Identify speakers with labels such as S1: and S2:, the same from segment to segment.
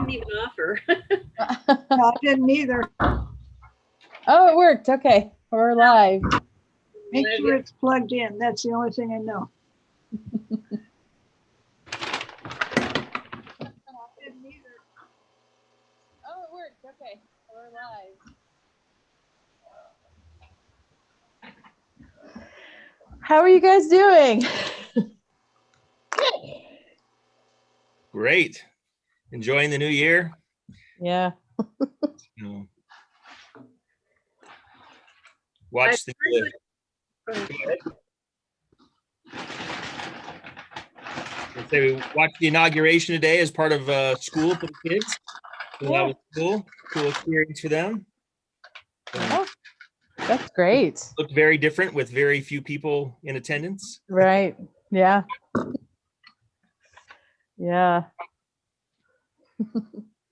S1: didn't even offer.
S2: No, I didn't either.
S3: Oh, it worked. Okay, we're live.
S2: Make sure it's plugged in. That's the only thing I know. Didn't either.
S3: Oh, it worked. Okay, we're live. How are you guys doing?
S4: Great. Enjoying the new year?
S3: Yeah.
S4: No. Watch the we watched the inauguration today as part of school for the kids. So that was cool experience for them.
S3: Oh, that's great.
S4: Looked very different with very few people in attendance.
S3: Right. Yeah. Yeah.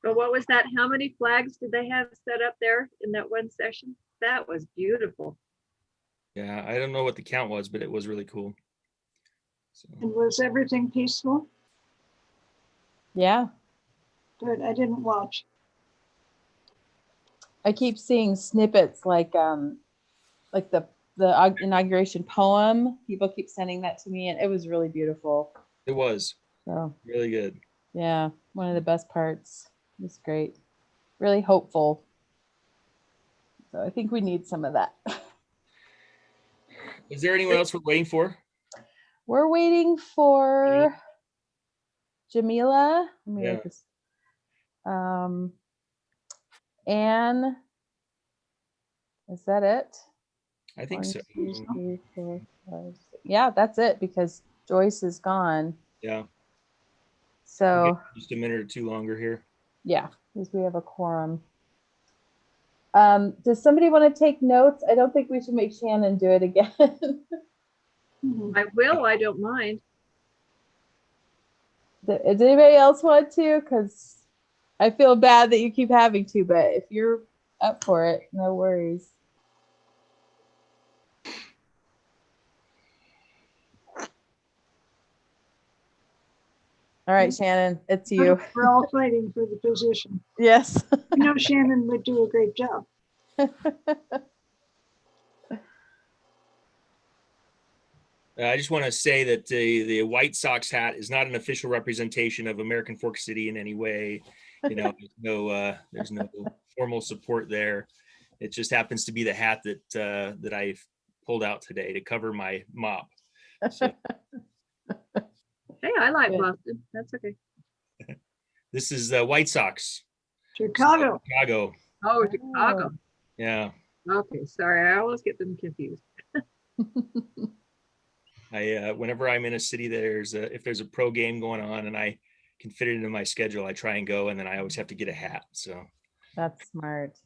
S1: But what was that? How many flags did they have set up there in that one session? That was beautiful.
S4: Yeah, I don't know what the count was, but it was really cool. So.
S2: And was everything peaceful?
S3: Yeah.
S2: Good. I didn't watch.
S3: I keep seeing snippets like the inauguration poem. People keep sending that to me, and it was really beautiful.
S4: It was.
S3: So
S4: really good.
S3: Yeah, one of the best parts. It was great. Really hopeful. So I think we need some of that.
S4: Is there anyone else we're waiting for?
S3: We're waiting for Jamila. Let me write this. Anne. Is that it?
S4: I think so.
S3: 1, 2, 3, 4, 5, 6. Yeah, that's it because Joyce is gone.
S4: Yeah.
S3: So
S4: just a minute or two longer here.
S3: Yeah, because we have a quorum. Does somebody want to take notes? I don't think we should make Shannon do it again.
S1: I will. I don't mind.
S3: Does anybody else want to? Because I feel bad that you keep having to, but if you're up for it, no worries. All right, Shannon, it's you.
S2: We're all fighting for the position.
S3: Yes.
S2: I know Shannon would do a great job.
S4: I just want to say that the White Sox hat is not an official representation of American Fork City in any way. You know, there's no formal support there. It just happens to be the hat that I pulled out today to cover my mop. So.
S1: Hey, I like Boston. That's okay.
S4: This is White Sox.
S2: Chicago.
S4: Chicago.
S1: Oh, Chicago.
S4: Yeah.
S1: Okay, sorry. I always get them confused.
S4: Whenever I'm in a city, if there's a pro game going on and I can fit it into my schedule, I try and go, and then I always have to get a hat. So
S3: that's smart.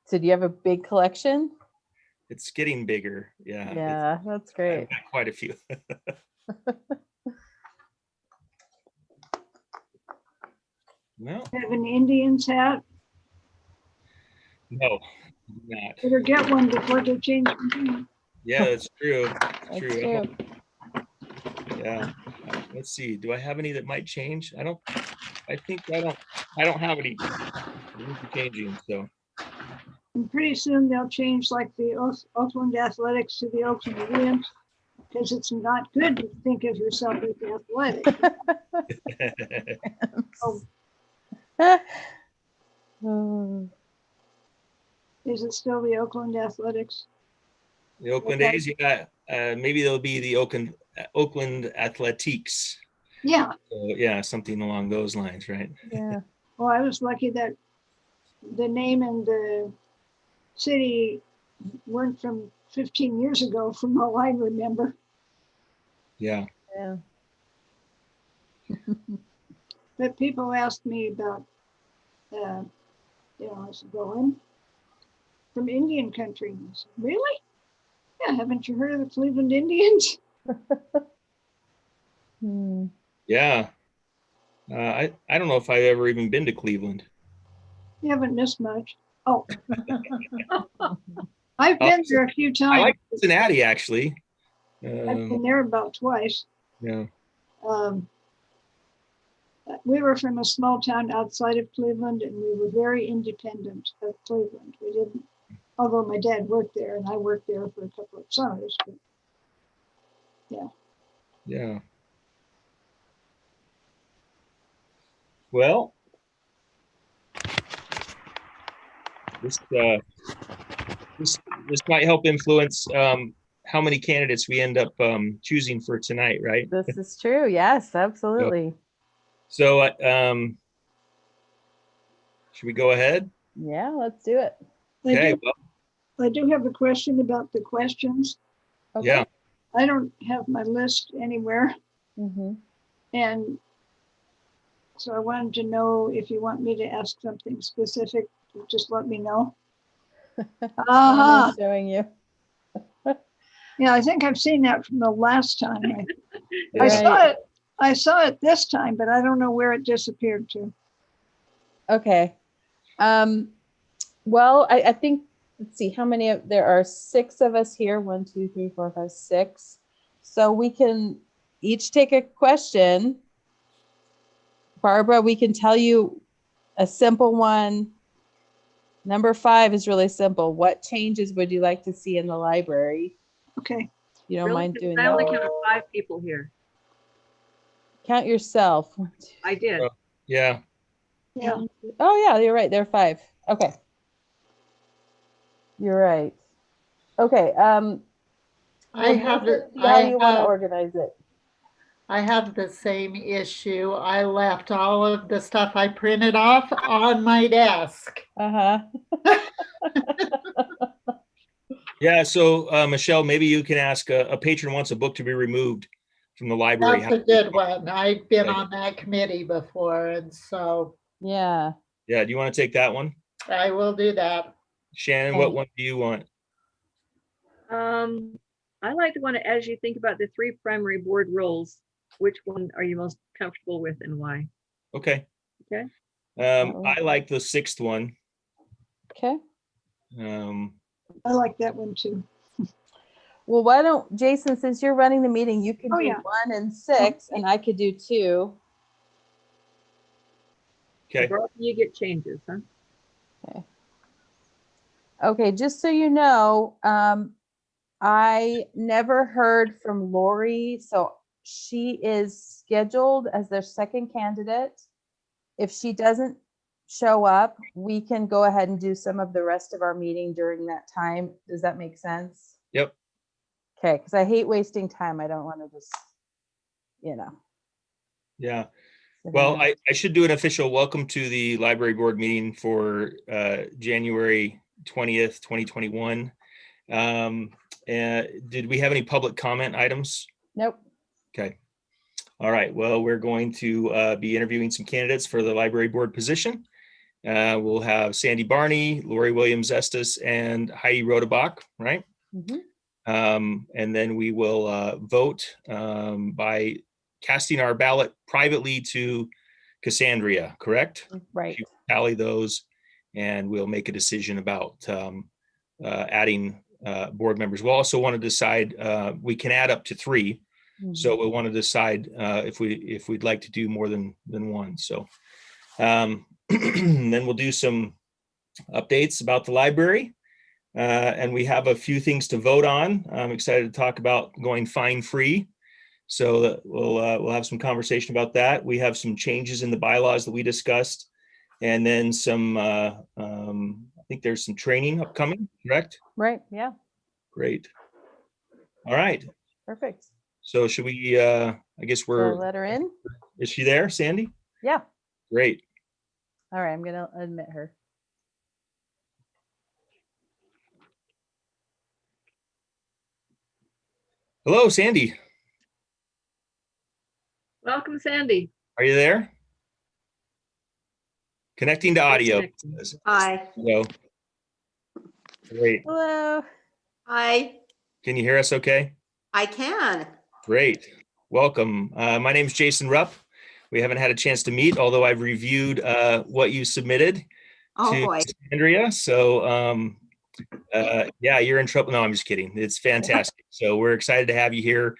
S3: So do you have a big collection?
S4: It's getting bigger. Yeah.
S3: Yeah, that's great.
S4: I've got quite a few. No.
S2: Have an Indian's hat?
S4: No, not.
S2: Better get one before they change the name.
S4: Yeah, that's true.
S3: That's true.
S4: Yeah. Let's see. Do I have any that might change? I don't have any changing. So.
S2: And pretty soon they'll change like the Oakland Athletics to the Oakland Indians, because it's not good to think of yourself as athletic. Is it still the Oakland Athletics?
S4: The Oakland A's, yeah. Maybe they'll be the Oakland Athletics.
S2: Yeah.
S4: So, yeah, something along those lines, right?
S3: Yeah.
S2: Well, I was lucky that the name and the city weren't from 15 years ago, from all I remember.
S4: Yeah.
S3: Yeah.
S2: But people asked me about, I said, well, I'm from Indian country. And I said, really? Yeah, haven't you heard of the Cleveland Indians?
S4: Yeah. I don't know if I've ever even been to Cleveland.
S2: You haven't missed much. Oh. I've been there a few times.
S4: I like Cincinnati, actually.
S2: I've been there about twice.
S4: Yeah.
S2: we were from a small town outside of Cleveland, and we were very independent of Cleveland. We didn't, although my dad worked there and I worked there for a couple of summers, but
S4: Yeah. Well, this this might help influence how many candidates we end up choosing for tonight, right?
S3: This is true. Yes, absolutely.
S4: So, should we go ahead?
S3: Yeah, let's do it.
S4: Okay.
S2: I do have a question about the questions.
S3: Okay.
S4: Yeah.
S2: I don't have my list anywhere.
S3: Mm-hmm.
S2: And so I wanted to know if you want me to ask something specific, just let me know.
S3: I'm showing you.
S2: Yeah, I think I've seen that from the last time. I
S3: Right.
S2: saw it. I saw it this time, but I don't know where it disappeared to.
S3: Okay. Well, I think, let's see how many there are 6 of us here. 1, 2, 3, 4, 5, 6. So we can each take a question. Barbara, we can tell you a simple one. Number 5 is really simple. What changes would you like to see in the library?
S2: Okay.
S3: You don't
S1: Really?
S3: mind doing
S1: I only
S3: that?
S1: counted 5 people here.
S3: Count yourself.
S1: I did.
S4: Yeah.
S2: Yeah.
S3: Oh yeah, you're right. There are 5. Okay. You're right. Okay.
S5: I have the,
S3: How do you want to organize it?
S5: I have the same issue. I left all of the stuff I printed off on my desk.
S3: Uh-huh.
S4: Yeah. So, Michelle, maybe you can ask a patron wants a book to be removed from the library.
S5: That's a good one. I've been
S4: Okay.
S5: on that committee before, and so
S3: Yeah.
S4: Yeah. Do you want to take that one?
S5: I will do that.
S4: Shannon,
S3: Okay.
S4: what one do you want?
S1: I like the one, as you think about the 3 primary board roles, which one are you most comfortable with and why?
S4: Okay.
S1: Okay.
S4: I like the 6th one.
S3: Okay.
S2: I like that one too.
S3: Well, why don't, Jason, since you're running the meeting, you can
S2: Oh,
S3: do
S2: yeah.
S3: 1 and 6, and I could do 2.
S4: Okay.
S1: Both of you get changes, huh?
S3: Okay, just so you know, I never heard from Lori, so she is scheduled as their second candidate. If she doesn't show up, we can go ahead and do some of the rest of our meeting during that time. Does that make sense?
S4: Yep.
S3: Okay, because I hate wasting time. I don't want to just, you know.
S4: Yeah.
S3: sit
S4: Well,
S3: around.
S4: I should do an official welcome to the library board meeting for January 20th, 2021. Did we have any public comment items?
S3: Nope.
S4: Okay. All right. Well, we're going to be interviewing some candidates for the library board position. We'll have Sandy Barney, Lori Williams Estes, and Heidi Rodebach, right?
S3: Mhm.
S4: And then we will vote by casting our ballot privately to Cassandra, correct?
S3: Right.
S4: She will tally those, and we'll make a decision about adding board members. We'll also want to decide, we can add up to 3. So we'll want to decide if we'd like to do more than 1. So then we'll do some updates about the library. And we have a few things to vote on. I'm excited to talk about going fine-free. So that we'll have some conversation about that. We have some changes in the bylaws that we discussed, and then some. I think there's some training upcoming. Correct?
S3: Right. Yeah.
S4: Great. All right.
S3: Perfect.
S4: So should we? I guess
S3: So
S4: we're.
S3: let her in.
S4: Is she there, Sandy?
S3: Yeah.
S4: Great.
S3: All right. I'm gonna admit her.
S4: Hello, Sandy.
S1: Welcome, Sandy.
S4: Are you there? Connecting to audio.
S6: Hi.
S4: So, great.
S3: Hello.
S6: Hi.
S4: Can you hear us okay?
S6: I can.
S4: Great. Welcome. My name is Jason Rupp. We haven't had a chance to meet, although I've reviewed what you submitted
S6: Oh
S4: to
S6: boy.
S4: Andrea. So yeah, you're in trouble. No, I'm just kidding. It's fantastic. So we're excited to have you here.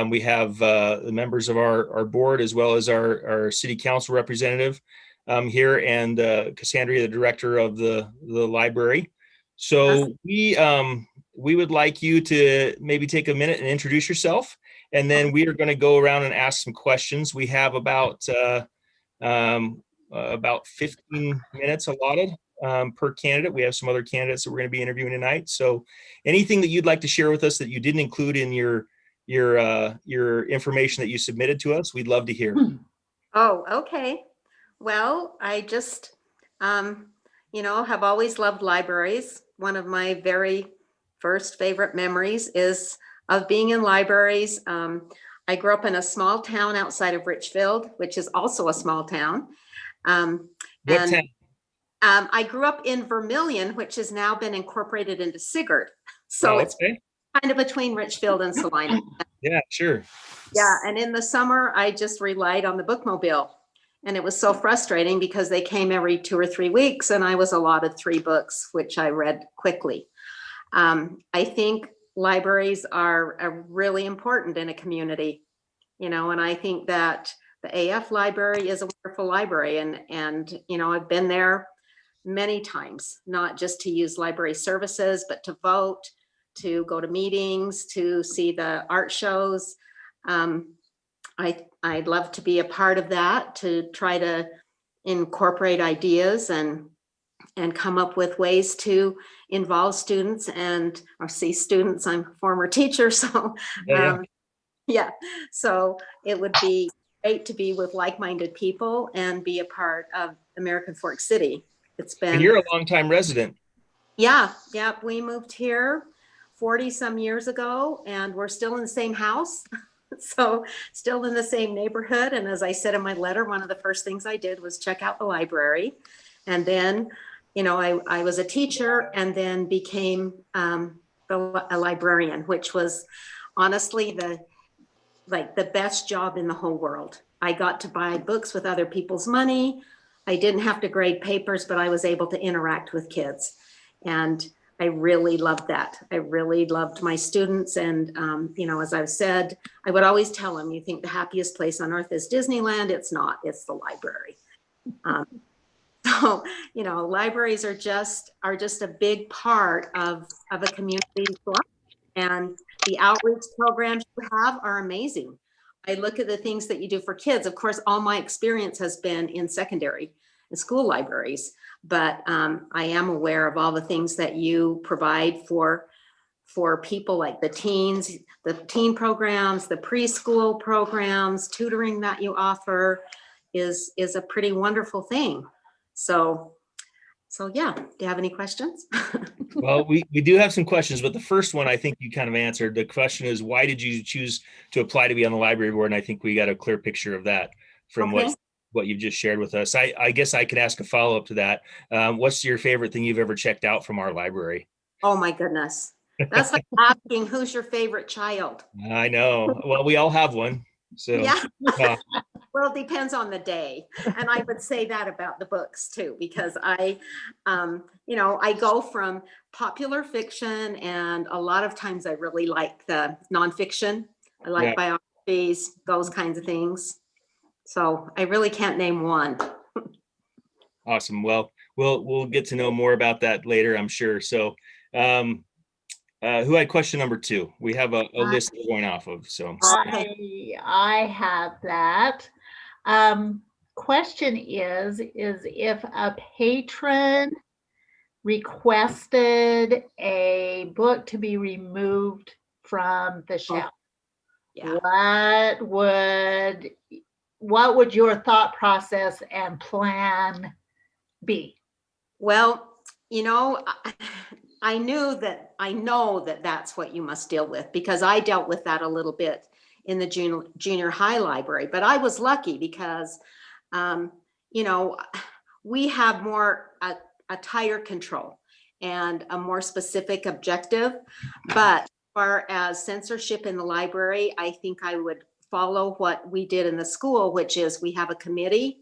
S4: We have the members of our board as well as our city council representative here, and Cassandra, the director of the library. So we would like you to maybe take a minute and introduce yourself, and then we are going to go around and ask some questions. We have about 15 minutes allotted per candidate. We have some other candidates that we're going to be interviewing tonight. So anything that you'd like to share with us that you didn't include in your information that you submitted to us, we'd love to hear.
S6: Oh, okay. Well, I just, have always loved libraries. One of my very first favorite memories is of being in libraries. I grew up in a small town outside of Richfield, which is also a small town.
S4: What town?
S6: I grew up in Vermilion, which has now been incorporated into Sigurd. So it's kind of between Richfield and Salina.
S4: Yeah, sure.
S6: Yeah, and in the summer, I just relied on the bookmobile. And it was so frustrating because they came every 2 or 3 weeks and I was allotted 3 books, which I read quickly. I think libraries are really important in a community, and I think that the AF library is a wonderful library, and I've been there many times, not just to use library services, but to vote, to go to meetings, to see the art shows. I'd love to be a part of that, to try to incorporate ideas and come up with ways to involve students or see students. I'm a former teacher, so so it would be great to be with like-minded people and be a part of American Fork City. It's been.
S4: And you're a longtime resident.
S6: Yeah. We moved here 40 some years ago, and we're still in the same house. So still in the same neighborhood. And as I said in my letter, one of the first things I did was check out the library. And then, I was a teacher and then became a librarian, which was honestly the best job in the whole world. I got to buy books with other people's money. I didn't have to grade papers, but I was able to interact with kids. And I really loved that. I really loved my students. And, as I've said, I would always tell them, you think the happiest place on earth is Disneyland. It's not, it's the library. So, libraries are just a big part of a community's life. And the outreach programs you have are amazing. I look at the things that you do for kids. Of course, all my experience has been in secondary and school libraries, but I am aware of all the things that you provide for people like the teens, the teen programs, the preschool programs, tutoring that you offer is a pretty wonderful thing. So yeah, do you have any questions?
S4: Well, we do have some questions, but the first one I think you kind of answered. The question is, why did you choose to apply to be on the library board? And I think we got a clear picture of that from what you've just shared with us. I guess I could ask a follow-up to that. What's your favorite thing you've ever checked out from our library?
S6: Oh my goodness. That's like asking who's your favorite child.
S4: I know. Well, we all have one. So
S6: yeah. Well, it depends on the day. And I would say that about the books too, because I go from popular fiction, and a lot of times I really like the nonfiction. I like biographies, those kinds of things. So I really can't name one.
S4: Awesome. Well, we'll get to know more about that later, I'm sure. So who had question number 2? We have a list we're going off of. So
S5: I have that. Question is if a patron requested a book to be removed from the shelf, what would your thought process and plan be?
S6: Well, I know that that's what you must deal with, because I dealt with that a little bit in the junior high library, but I was lucky because, we have more a tighter control and a more specific objective. But as far as censorship in the library, I think I would follow what we did in the school, which is we have a committee.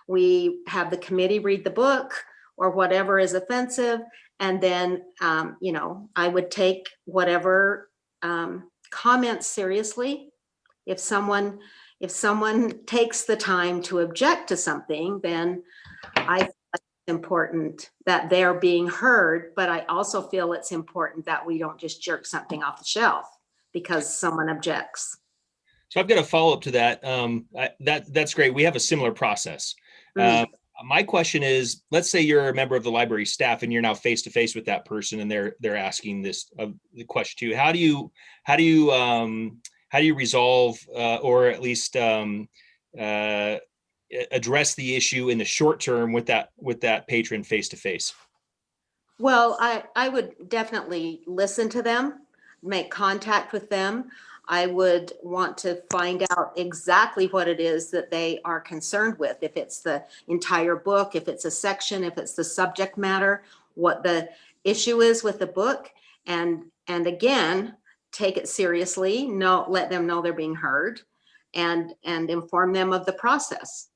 S6: We have the committee read the book or whatever is offensive. And then, I would take whatever comments seriously. If someone takes the time to object to something, then I feel it's important that they're being heard, but I also feel it's important that we don't just jerk something off the shelf because someone objects.
S4: So I've got a follow-up to that. That's great. We have a similar process. My question is, let's say you're a member of the library staff and you're now face to face with that person, and they're asking this the question to you. How do you resolve or at least address the issue in the short term with that patron face to face?
S6: Well, I would definitely listen to them, make contact with them. I would want to find out exactly what it is that they are concerned with. If it's the entire book, if it's a section, if it's the subject matter, what the issue is with the book. And again, take it seriously, let them know they're being heard, and inform them of the process.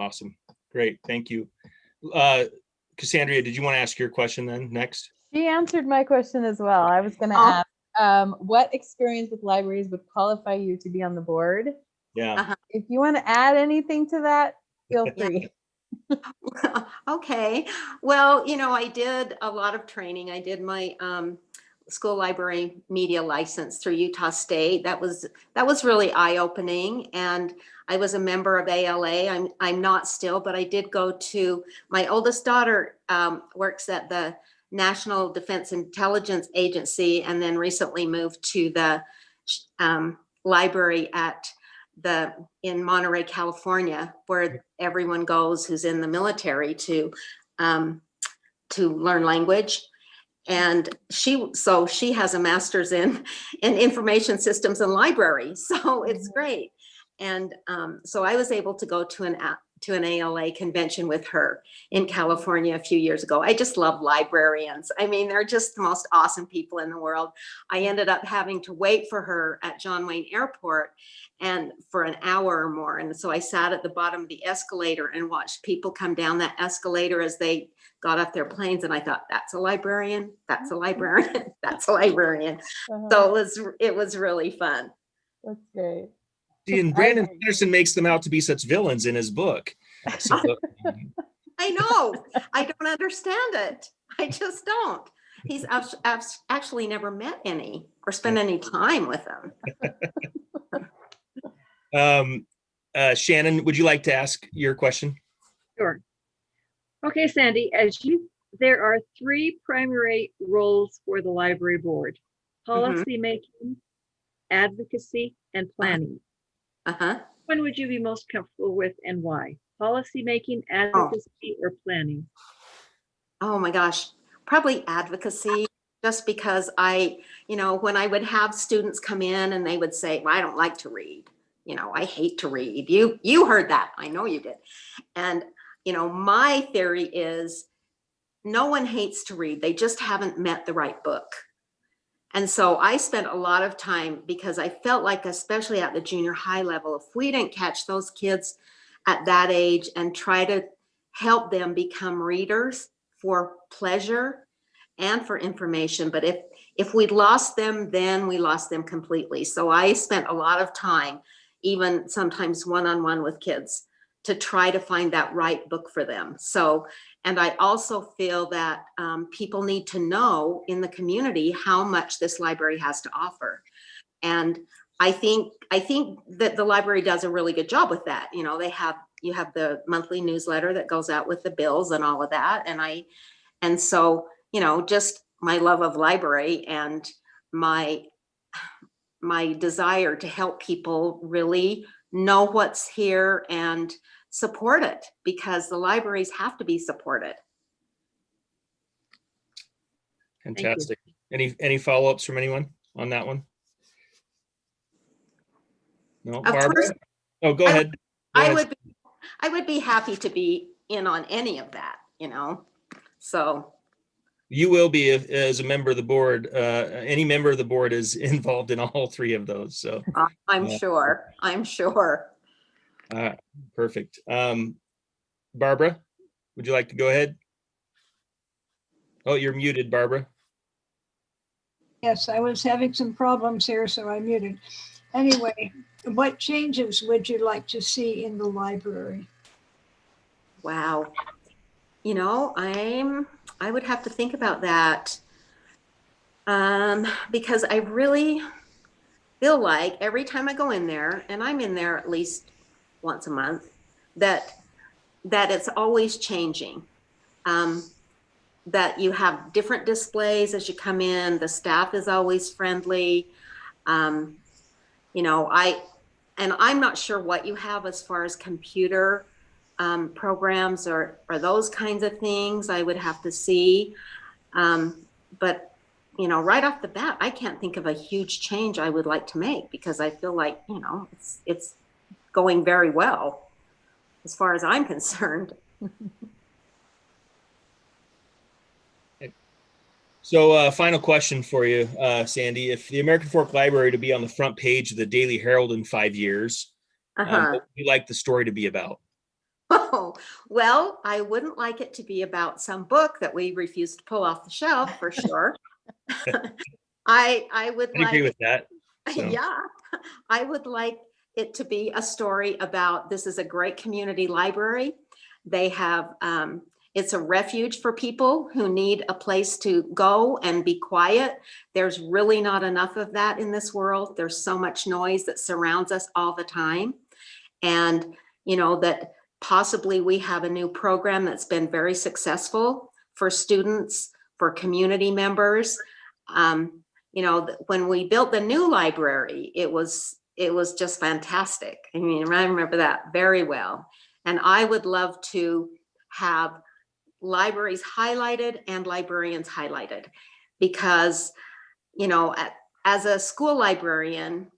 S4: Awesome. Great. Thank you. Cassandra, did you want to ask your question then next?
S3: She answered my question as well. I was going to ask, what experience with libraries would qualify you to be on the board?
S4: Yeah.
S3: If you want to add anything to that, feel free.
S6: Okay. Well, I did a lot of training. I did my school library media license through Utah State. That was really eye-opening. And I was a member of ALA. I'm not still, but I did go to, my oldest daughter works at the National Defense Intelligence Agency, and then recently moved to the library in Monterey, California, where everyone goes who's in the military to learn language. And she has a master's in information systems and library, so it's great. And so I was able to go to an ALA convention with her in California a few years ago. I just love librarians. I mean, they're just the most awesome people in the world. I ended up having to wait for her at John Wayne Airport and for an hour or more. And so I sat at the bottom of the escalator and watched people come down that escalator as they got off their planes. And I thought, that's a librarian, that's a librarian, that's a librarian. So it was really fun.
S3: That's great.
S4: See, and Brandon Anderson makes them out to be such villains in his book. So,
S6: I know. I don't understand it. I just don't. He's actually never met any or spent any time with them.
S4: Shannon, would you like to ask your question?
S1: Sure. Okay, Sandy, there are 3 primary roles for the library board: policy making, advocacy, and planning. When would you be most comfortable with and why? Policy making, advocacy, or planning?
S6: Oh my gosh, probably advocacy, just because when I would have students come in and they would say, well, I don't like to read. I hate to read. You heard that. I know you did. And, my theory is no one hates to read. They just haven't met the right book. And so I spent a lot of time, because I felt like, especially at the junior high level, if we didn't catch those kids at that age and try to help them become readers for pleasure and for information, but if we lost them, then we lost them completely. So I spent a lot of time, even sometimes one-on-one with kids, to try to find that right book for them. So, and I also feel that people need to know in the community how much this library has to offer. And I think that the library does a really good job with that. You have the monthly newsletter that goes out with the bills and all of that. And so, just my love of library and my desire to help people really know what's here and support it, because the libraries have to be supported.
S4: Fantastic. Any follow-ups from anyone on that one? No,
S6: Of
S4: Barbara?
S6: course,
S4: Oh, go ahead.
S6: I would be happy to be in on any of that, so.
S4: You will be as a member of the board. Any member of the board is involved in all 3 of those. So
S6: I'm sure.
S4: Perfect. Barbara, would you like to go ahead? Oh, you're muted, Barbara.
S2: Yes, I was having some problems here, so I muted. Anyway, what changes would you like to see in the library?
S6: Wow. You know, I would have to think about that. Because I really feel like every time I go in there, and I'm in there at least once a month, that it's always changing. Um, that you have different displays as you come in. The staff is always friendly. Um, you know, and I'm not sure what you have as far as computer programs or those kinds of things. I would have to see. But you know, right off the bat, I can't think of a huge change I would like to make because I feel like, you know, it's going very well as far as I'm concerned.
S4: So, final question for you, Sandy. If the American Fork Library to be on the front page of the Daily Herald in 5 years,
S6: Uh-huh.
S4: what would you like the story to be about?
S6: Oh, well, I wouldn't like it to be about some book that we refuse to pull off the shelf for sure. I would
S4: I agree
S6: like,
S4: with that. So,
S6: yeah, I would like it to be a story about this is a great community library. They have, it's a refuge for people who need a place to go and be quiet. There's really not enough of that in this world. There's so much noise that surrounds us all the time. And, you know, that possibly we have a new program that's been very successful for students, for community members. You know, when we built the new library, it was just fantastic. I mean, I remember that very well. And I would love to have libraries highlighted and librarians highlighted because, you know, as a school librarian,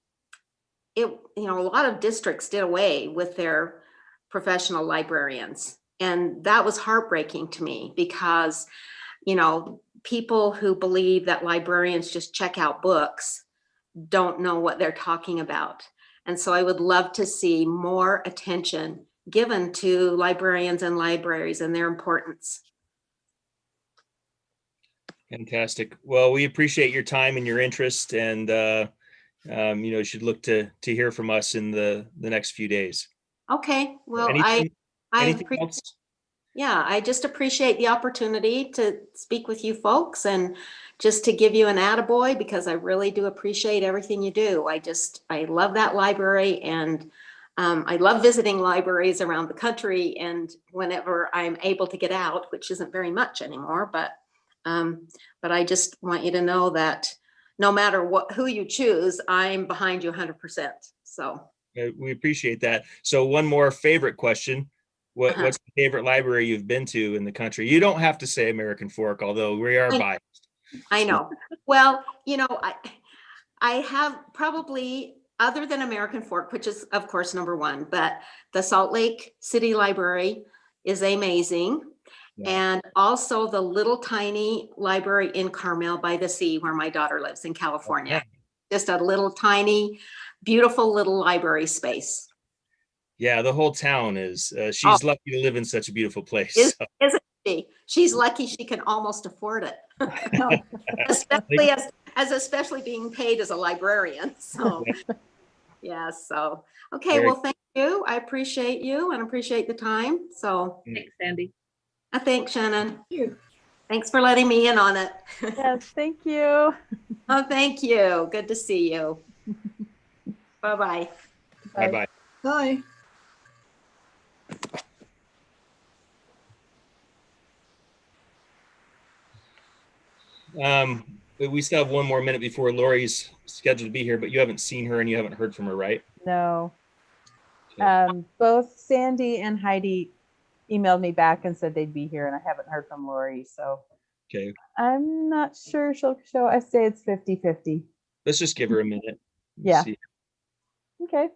S6: you know, a lot of districts did away with their professional librarians. And that was heartbreaking to me because, you know, people who believe that librarians just check out books don't know what they're talking about. And so I would love to see more attention given to librarians and libraries and their importance.
S4: fantastic. Well, we appreciate your time and your interest, and you know, you should look to hear from us in the next few days.
S6: Okay, well,
S4: Anything,
S6: I
S4: anything
S6: appreciate,
S4: else?
S6: yeah, I just appreciate the opportunity to speak with you folks and just to give you an attaboy because I really do appreciate everything you do. I love that library and I love visiting libraries around the country and whenever I'm able to get out, which isn't very much anymore, but I just want you to know that no matter who you choose, I'm behind you 100%. So.
S4: We appreciate that. So, one more favorite question. What's the favorite library you've been to in the country? You don't have to say American Fork, although we are biased.
S6: I know. Well, you know, I have probably, other than American Fork, which is of course number one, but the Salt Lake City Library is amazing.
S4: Yeah.
S6: And also the little tiny library in Carmel by the Sea, where my daughter lives in California. Just a little tiny, beautiful little library space.
S4: Yeah, the whole town is. She's lucky to live in such a beautiful place.
S6: Isn't she? She's lucky she can almost afford it. Especially especially being paid as a librarian. So yeah, so okay, well, thank you. I appreciate you and appreciate the time. So
S1: Thanks, Sandy.
S6: Thanks, Shannon.
S2: Thank you.
S6: Thanks for letting me in on it.
S3: Yes, thank you.
S6: Oh, thank you. Good to see you. Bye-bye.
S4: Bye-bye.
S2: Bye.
S4: We still have one more minute before Lori's scheduled to be here, but you haven't seen her and you haven't heard from her, right?
S3: No. Both Sandy and Heidi emailed me back and said they'd be here, and I haven't heard from Lori, so
S4: Okay.
S3: I'm not sure she'll show. I say it's 50-50.
S4: Let's just give her a minute.
S3: Yeah.
S4: See.
S3: Okay.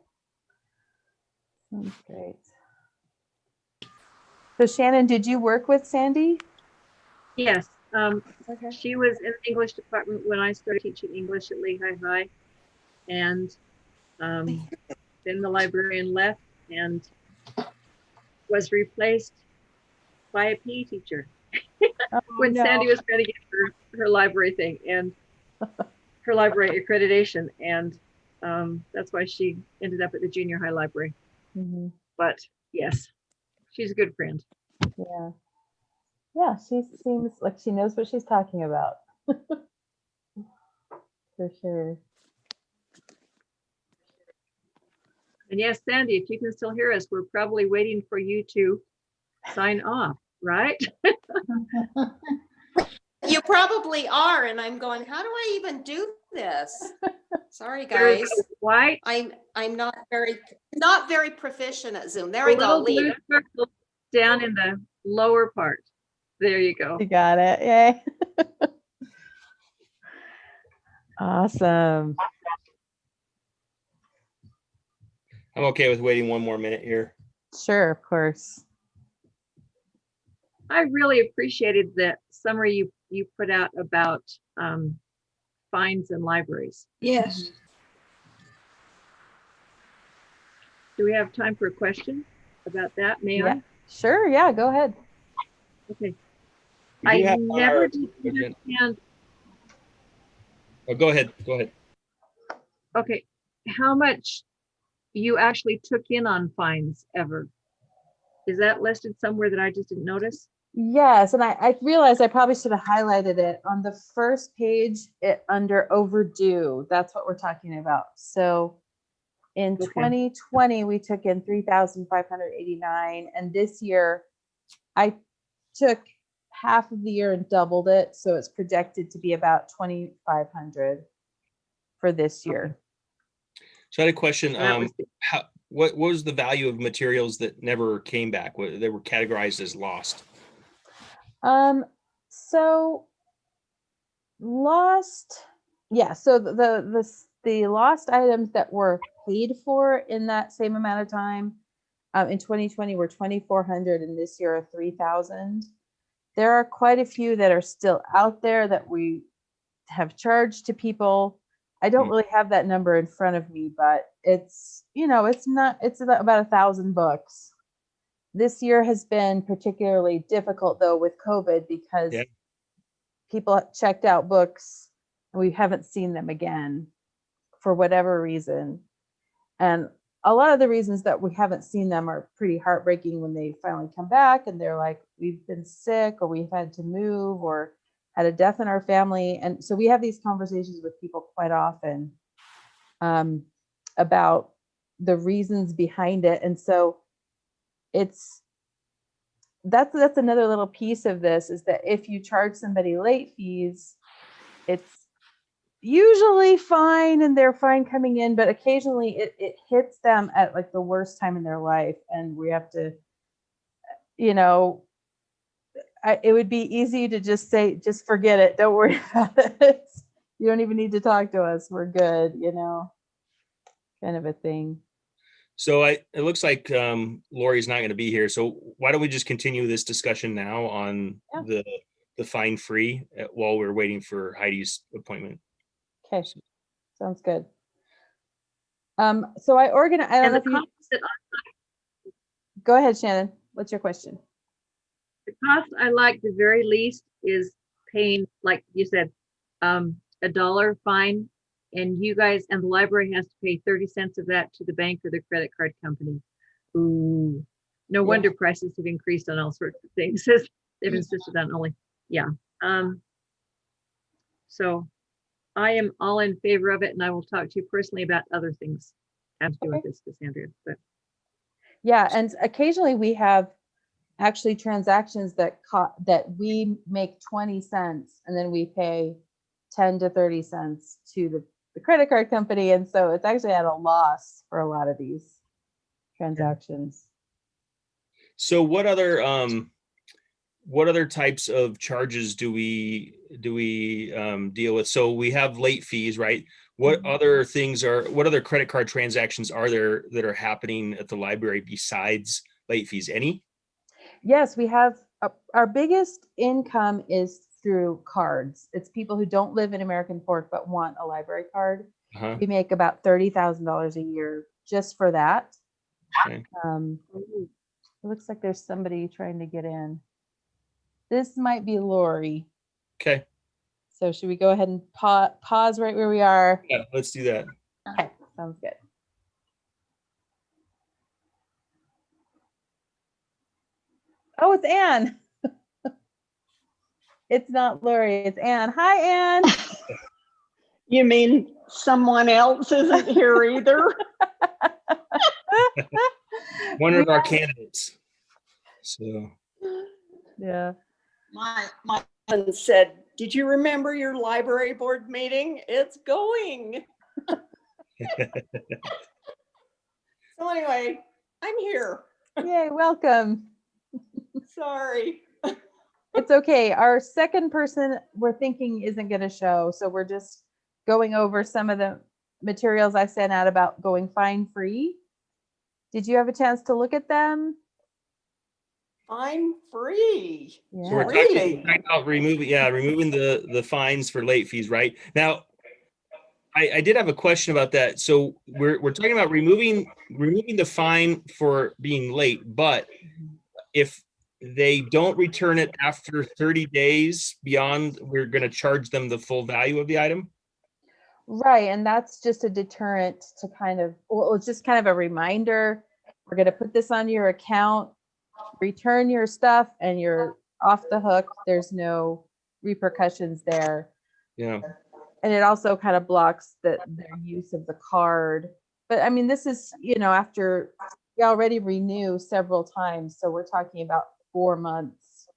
S3: Sounds great. So Shannon, did you work with Sandy?
S1: Yes.
S3: Okay.
S1: She was in the English department when I started teaching English at Lehigh High. And then the librarian left and was replaced by a PE teacher when
S3: no.
S1: Sandy was trying to get her library thing. And her library accreditation, and that's why she ended up at the junior high library.
S3: Mhm.
S1: But yes, she's a good friend.
S3: Yeah. Yeah, she seems like she knows what she's talking about. For sure.
S1: And yes, Sandy, if you can still hear us, we're probably waiting for you to sign off, right?
S6: You probably are, and I'm going, how do I even do this? Sorry,
S1: There's
S6: guys.
S1: a white,
S6: I'm not very proficient at Zoom. There
S1: a
S6: we go.
S1: little
S6: Leave.
S1: blue circle down in the lower part. There you go.
S3: You got it. Yay. Awesome.
S4: I'm okay with waiting one more minute here.
S3: Sure, of course.
S1: I really appreciated that summary you put out about fines in libraries.
S2: Yes.
S1: Do we have time for a question about that? May
S3: Yeah. Sure. Yeah, go ahead.
S1: I? Okay.
S4: We do
S1: I
S4: have
S1: never
S4: our-
S1: did understand,
S4: Oh, go ahead. Go ahead.
S1: okay, how much you actually took in on fines ever. Is that listed somewhere that I just didn't notice?
S3: Yes, and I realized I probably should have highlighted it on the first page under overdue. That's what we're talking about. So in
S1: Okay.
S3: 2020, we took in 3,589, and this year I took half of the year and doubled it, so it's projected to be about 2,500 for this year.
S4: So I had a question.
S1: So that was
S4: What was the value of materials that never came back? They were categorized as lost.
S3: So lost, yeah. So the lost items that were paid for in that same amount of time in 2020 were 2,400, and this year are 3,000. There are quite a few that are still out there that we have charged to people. I don't really have that number in front of me, but it's, it's about 1,000 books. This year has been particularly difficult though with COVID because people checked out books and we haven't seen them again for whatever reason. And a lot of the reasons that we haven't seen them are pretty heartbreaking when they finally come back and they're like, we've been sick or we've had to move or had a death in our family. And so we have these conversations with people quite often about the reasons behind it. And so that's another little piece of this, is that if you charge somebody late fees, it's usually fine and they're fine coming in, but occasionally it hits them at like the worst time in their life. And we have to, it would be easy to just say, just forget it. Don't worry about it. You don't even need to talk to us. We're good, kind of a thing.
S4: So it looks like Lori's not going to be here. So why don't we just continue this discussion now on the fine free while we're waiting for Heidi's appointment?
S3: Okay, sounds good. So I organize. I don't know if you. Go ahead, Shannon. What's your question?
S1: The cost I like the very least is paying, like you said, $1 fine, and you guys and the library has to pay 30 cents of that to the bank or the credit card company. Ooh, no wonder prices have increased on all sorts of things. They've insisted on only, so I am all in favor of it, and I will talk to you personally about other things having to do with this, Cassandra. But
S3: yeah, and occasionally we have actually transactions that we make 20 cents and then we pay 10 to 30 cents to the credit card company, and so it's actually at a loss for a lot of these transactions.
S4: So what other types of charges do we deal with? So we have late fees, right? What other credit card transactions are there that are happening at the library besides late fees? Any?
S3: Yes, we have. Our biggest income is through cards. It's people who don't live in American Fork but want a library card. We make about $30,000 a year just for that.
S4: Okay.
S3: It looks like there's somebody trying to get in. This might be Lori.
S4: Okay.
S3: So should we go ahead and pause right where we are?
S4: Yeah, let's do that.
S3: Okay, sounds good. Oh, it's Anne. It's not Lori, it's Anne. Hi, Anne.
S7: You mean someone else isn't here either?
S4: One of our candidates. So
S3: Yeah.
S7: My husband said, "Did you remember your library board meeting? It's going." So anyway, I'm here.
S3: Yay, welcome.
S7: Sorry.
S3: It's okay. Our second person we're thinking isn't going to show. So we're just going over some of the materials I sent out about going fine free. Did you have a chance to look at them?
S7: I'm free.
S3: Yeah.
S4: So we're
S7: Really?
S4: talking about removing the fines for late fees, right? Now, I did have a question about that. So we're talking about removing the fine for being late, but if they don't return it after 30 days beyond, we're going to charge them the full value of the item.
S3: Right. And that's just a deterrent to kind of, well, it's just kind of a reminder. We're going to put this on your account, return your stuff, and you're off the hook. There's no repercussions there.
S4: Yeah.
S3: And it also kind of blocks their use of the card. But I mean, this is, after we already renew several times. So we're talking about 4 months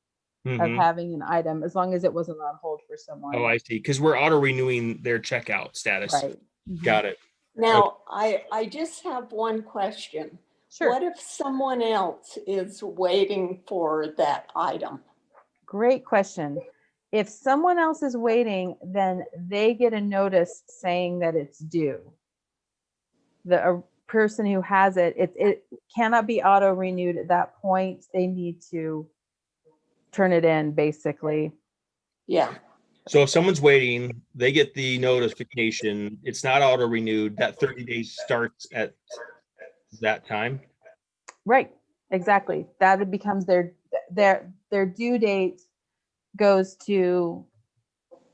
S3: of
S4: Mhm.
S3: having an item, as long as it wasn't on hold for someone.
S4: Oh, I see. Because we're auto renewing their checkout status.
S3: Right. Mhm.
S4: Got it.
S7: Now, I just have one question.
S3: Sure.
S7: What if someone else is waiting for that item?
S3: Great question. If someone else is waiting, then they get a notice saying that it's due. The person who has it cannot be auto renewed at that point. They need to turn it in, basically.
S7: Yeah.
S4: So if someone's waiting, they get the notification. It's not auto renewed. That 30 days starts at that time.
S3: Right. Exactly. That becomes their due date goes to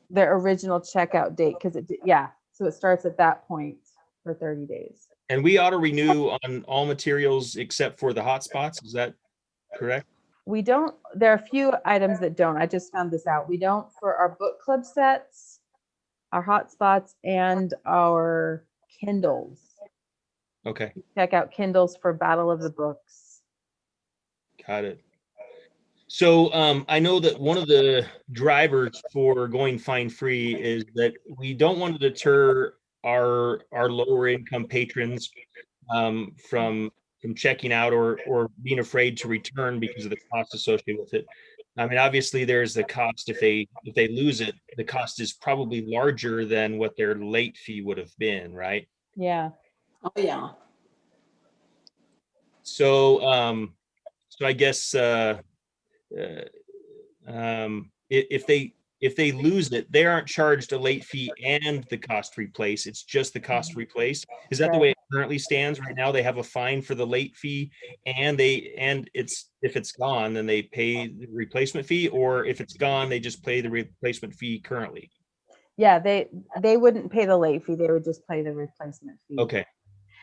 S3: their original checkout date because so it starts at that point for 30 days.
S4: And we auto renew on all materials except for the hotspots. Is that correct?
S3: We don't, there are a few items that don't. I just found this out. We don't for our book club sets, our hotspots, and our Kindles.
S4: Okay,
S3: Check out Kindles for Battle of the Books.
S4: got it. So I know that one of the drivers for going fine free is that we don't want to deter our lower income patrons from checking out or being afraid to return because of the cost associated with it. I mean, obviously there's the cost if they lose it, the cost is probably larger than what their late fee would have been, right?
S3: Yeah.
S7: Oh, yeah.
S4: So so I guess if they lose it, they aren't charged a late fee and the cost to replace. It's just the cost to replace. Is that the way it currently stands right now? They have a fine for the late fee, and it's if it's gone, then they pay the replacement fee, or if it's gone, they just pay the replacement fee currently.
S3: Yeah, they wouldn't pay the late fee. They would just pay the replacement fee.
S4: Okay,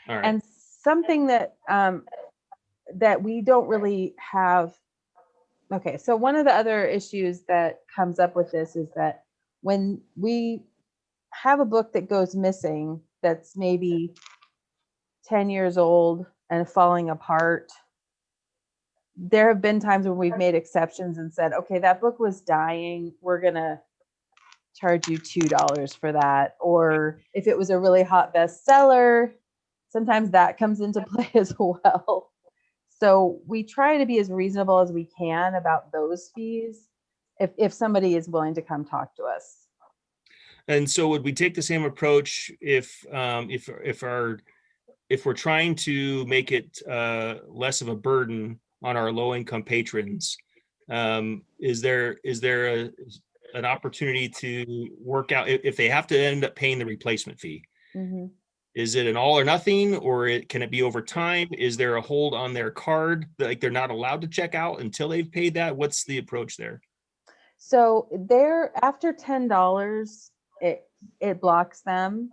S4: all right.
S3: And something that that we don't really have. Okay, so one of the other issues that comes up with this is that when we have a book that goes missing, that's maybe 10 years old and falling apart, there have been times when we've made exceptions and said, okay, that book was dying, we're gonna charge you $2 for that. Or if it was a really hot bestseller, sometimes that comes into play as well. So we try to be as reasonable as we can about those fees if somebody is willing to come talk to us.
S4: And so would we take the same approach if we're trying to make it less of a burden on our low income patrons? Is there an opportunity to work out if they have to end up paying the replacement fee?
S3: Mm-hmm.
S4: Is it an all or nothing, or can it be over time? Is there a hold on their card, like they're not allowed to check out until they've paid that? What's the approach there?
S3: So they're after $10, it blocks them.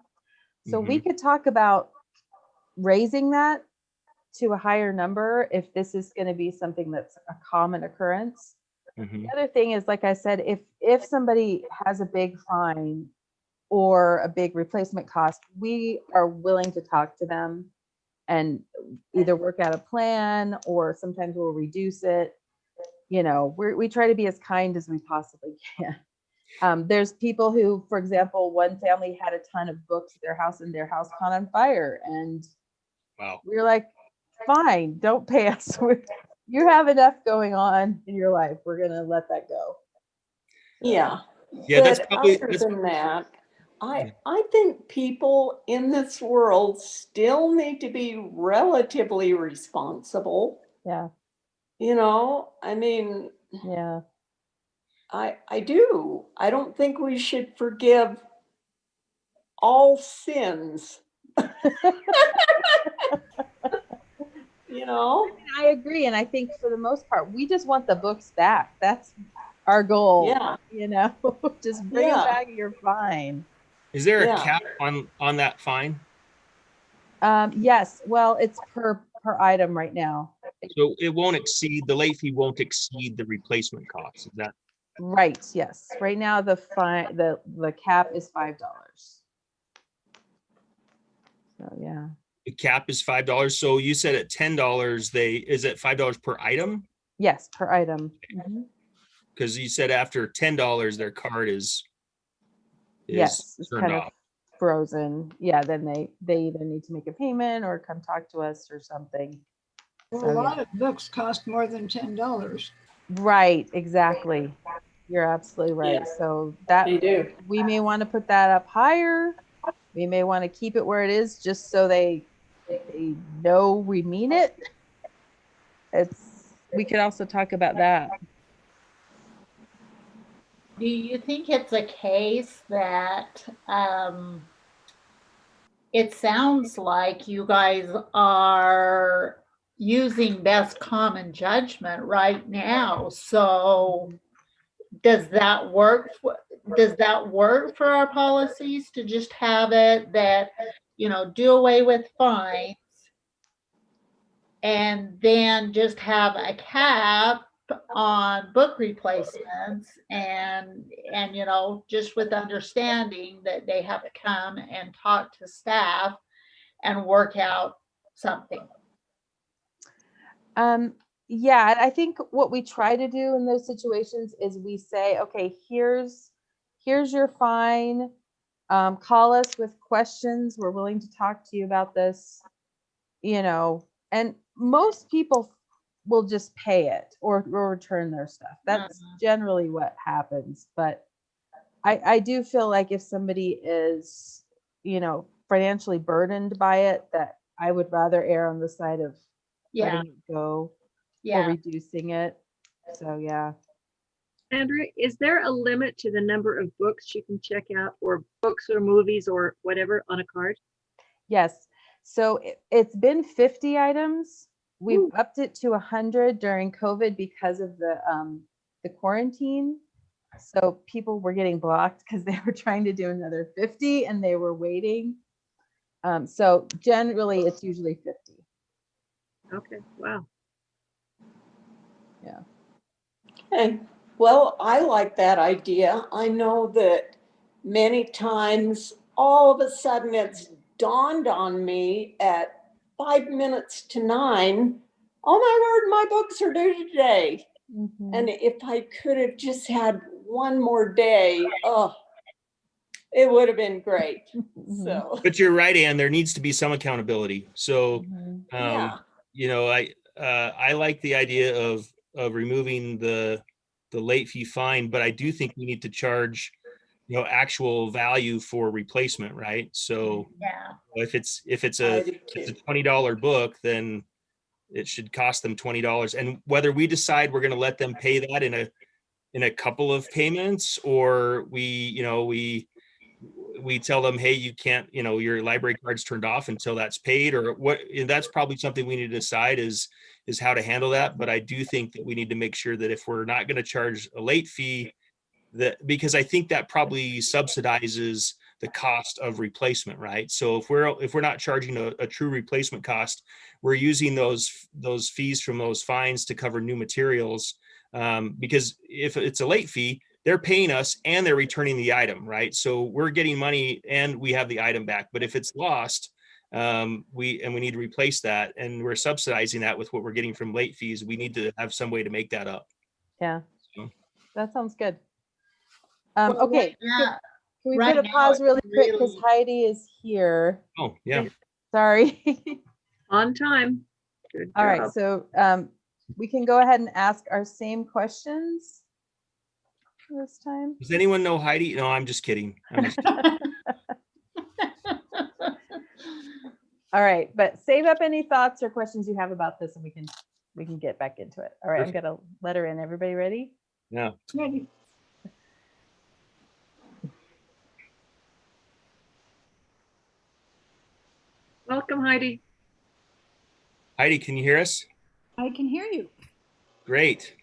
S3: So we could talk about raising that to a higher number if this is going to be something that's a common occurrence. The other thing is, like I said, if somebody has a big fine or a big replacement cost, we are willing to talk to them and either work out a plan, or sometimes we'll reduce it. You know, we try to be as kind as we possibly can. There's people who, for example, one family had a ton of books at their house and their house caught on fire. And
S4: Wow.
S3: we were like, fine, don't pay us. You have enough going on in your life. We're going to let that go.
S7: Yeah.
S4: Yeah, that's
S7: But
S4: probably,
S7: other
S4: that's,
S7: than that, I think people in this world still need to be relatively responsible.
S3: Yeah.
S7: You know, I mean,
S3: Yeah.
S7: I do. I don't think we should forgive all sins. You know?
S3: I agree. And I think for the most part, we just want the books back. That's our goal.
S7: Yeah.
S3: You know, just bring them
S7: Yeah.
S3: back and you're fine.
S4: is there a
S7: Yeah.
S4: cap on that fine?
S3: Yes. Well, it's per item right now.
S4: So it won't exceed, the late fee won't exceed the replacement cost. Is that,
S3: Right. Yes. Right now, the fine, the cap is $5. So yeah.
S4: the cap is $5? So you said at $10, is it $5 per item?
S3: Yes, per item. Mhm.
S4: Because you said after $10, their card is
S3: Yes, it's
S4: turned
S3: kind
S4: off.
S3: of frozen. Yeah. Then they either need to make a payment or come talk to us or something.
S2: Well,
S3: So,
S2: a
S3: yeah.
S2: lot of books cost more than $10.
S3: Right. Exactly. You're absolutely right.
S7: Yeah,
S3: So that
S7: they do.
S3: we may want to put that up higher. We may want to keep it where it is just so they know we mean it. We could also talk about that.
S5: Do you think it's a case that it sounds like you guys are using best common judgment right now? So does that work? Does that work for our policies to just have it that, do away with fines and then just have a cap on book replacements and just with understanding that they have to come and talk to staff and work out something?
S3: Yeah, I think what we try to do in those situations is we say, okay, here's your fine. Call us with questions. We're willing to talk to you about this, and most people will just pay it or return their stuff. That's generally what happens. But I do feel like if somebody is, financially burdened by it, that I would rather err on the side of letting it go or reducing it. So yeah.
S1: Andrea, is there a limit to the number of books you can check out, or books or movies or whatever on a card?
S3: Yes. So it's been 50 items. We've upped it to 100 during COVID because of the quarantine. So people were getting blocked because they were trying to do another 50 and they were waiting. So generally it's usually 50.
S1: Okay, wow.
S3: Yeah.
S7: Okay. Well, I like that idea. I know that many times all of a sudden it's dawned on me at 5 minutes to 9, oh my word, my books are due today.
S3: Mhm.
S7: And if I could have just had one more day, oh, it would have been great.
S3: Mhm.
S7: So,
S4: But you're right, Ann, there needs to be some accountability. So,
S3: Mhm.
S7: yeah.
S4: I like the idea of removing the late fee fine, but I do think we need to charge, actual value for replacement, right? So
S5: Yeah.
S4: if it's
S7: I
S4: a
S7: do too.
S4: $20 book, then it should cost them $20. And whether we decide we're going to let them pay that in a couple of payments, or we tell them, hey, you can't, your library card's turned off until that's paid, or what, that's probably something we need to decide is how to handle that. But I do think that we need to make sure that if we're not going to charge a late fee, because I think that probably subsidizes the cost of replacement, right? So if we're not charging a true replacement cost, we're using those fees from those fines to cover new materials. Because if it's a late fee, they're paying us and they're returning the item, right? So we're getting money and we have the item back. But if it's lost, we need to replace that, and we're subsidizing that with what we're getting from late fees. We need to have some way to make that up.
S3: Yeah,
S4: So.
S3: that sounds good.
S5: Well,
S3: Okay,
S5: right
S3: can we
S5: right
S3: put a
S5: now
S3: pause
S5: it's
S3: really quick because
S5: really-
S3: Heidi is here.
S4: Oh, yeah.
S3: Sorry.
S1: On time. Good
S3: All right,
S1: job.
S3: so we can go ahead and ask our same questions this time.
S4: Does anyone know Heidi? No, I'm just kidding. I'm just kidding.
S3: All right, but save up any thoughts or questions you have about this and we can get back into it. All right, I'm gonna let her in. Everybody ready?
S4: Yeah.
S2: Ready.
S1: Welcome, Heidi.
S4: Heidi, can you hear us?
S8: I can hear you.
S4: Great.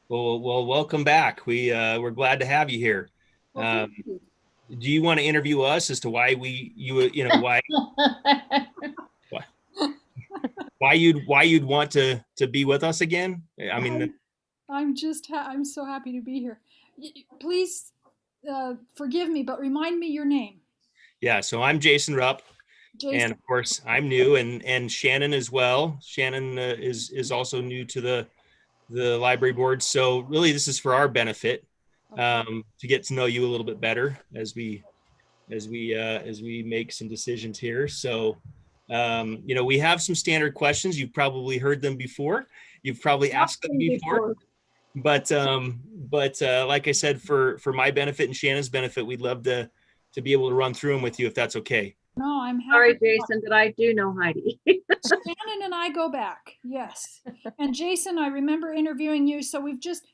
S4: Well, welcome back. We're glad to have you here.
S8: Well, thank you.
S4: Do you want to interview us as to why why you'd want to be with us again? I mean,
S8: I'm so happy to be here. Please forgive me, but remind me your name.
S4: yeah. So I'm Jason Rupp,
S8: Jason.
S4: and of course I'm new, and Shannon as well. Shannon is also new to the library board. So really, this is for our benefit, to get to know you a little bit better as we make some decisions here. So, we have some standard questions. You've probably heard them before. You've probably asked them before. But like I said, for my benefit and Shannon's benefit, we'd love to be able to run through them with you if that's okay.
S8: No, I'm happy.
S1: Sorry, Jason, but I do know Heidi.
S8: Shannon and I go back. Yes. And Jason, I remember interviewing you, so we've just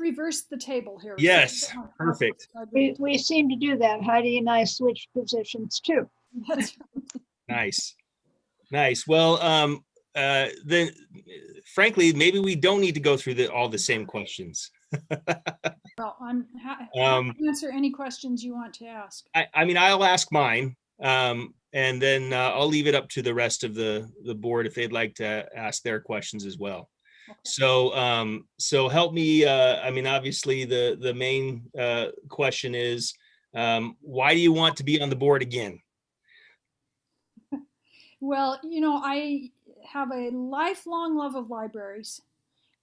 S8: reversed the table here.
S4: Yes, perfect.
S2: We seem to do that. Heidi and I switched positions too.
S8: That's
S4: Nice. Well, then, frankly, maybe we don't need to go through all the same questions.
S8: well, I'm happy to answer any questions you want to ask.
S4: I mean, I'll ask mine, and then I'll leave it up to the rest of the board if they'd like to ask their questions as well.
S8: Okay.
S4: So help me. I mean, obviously, the main question is, why do you want to be on the board again?
S8: Well, I have a lifelong love of libraries,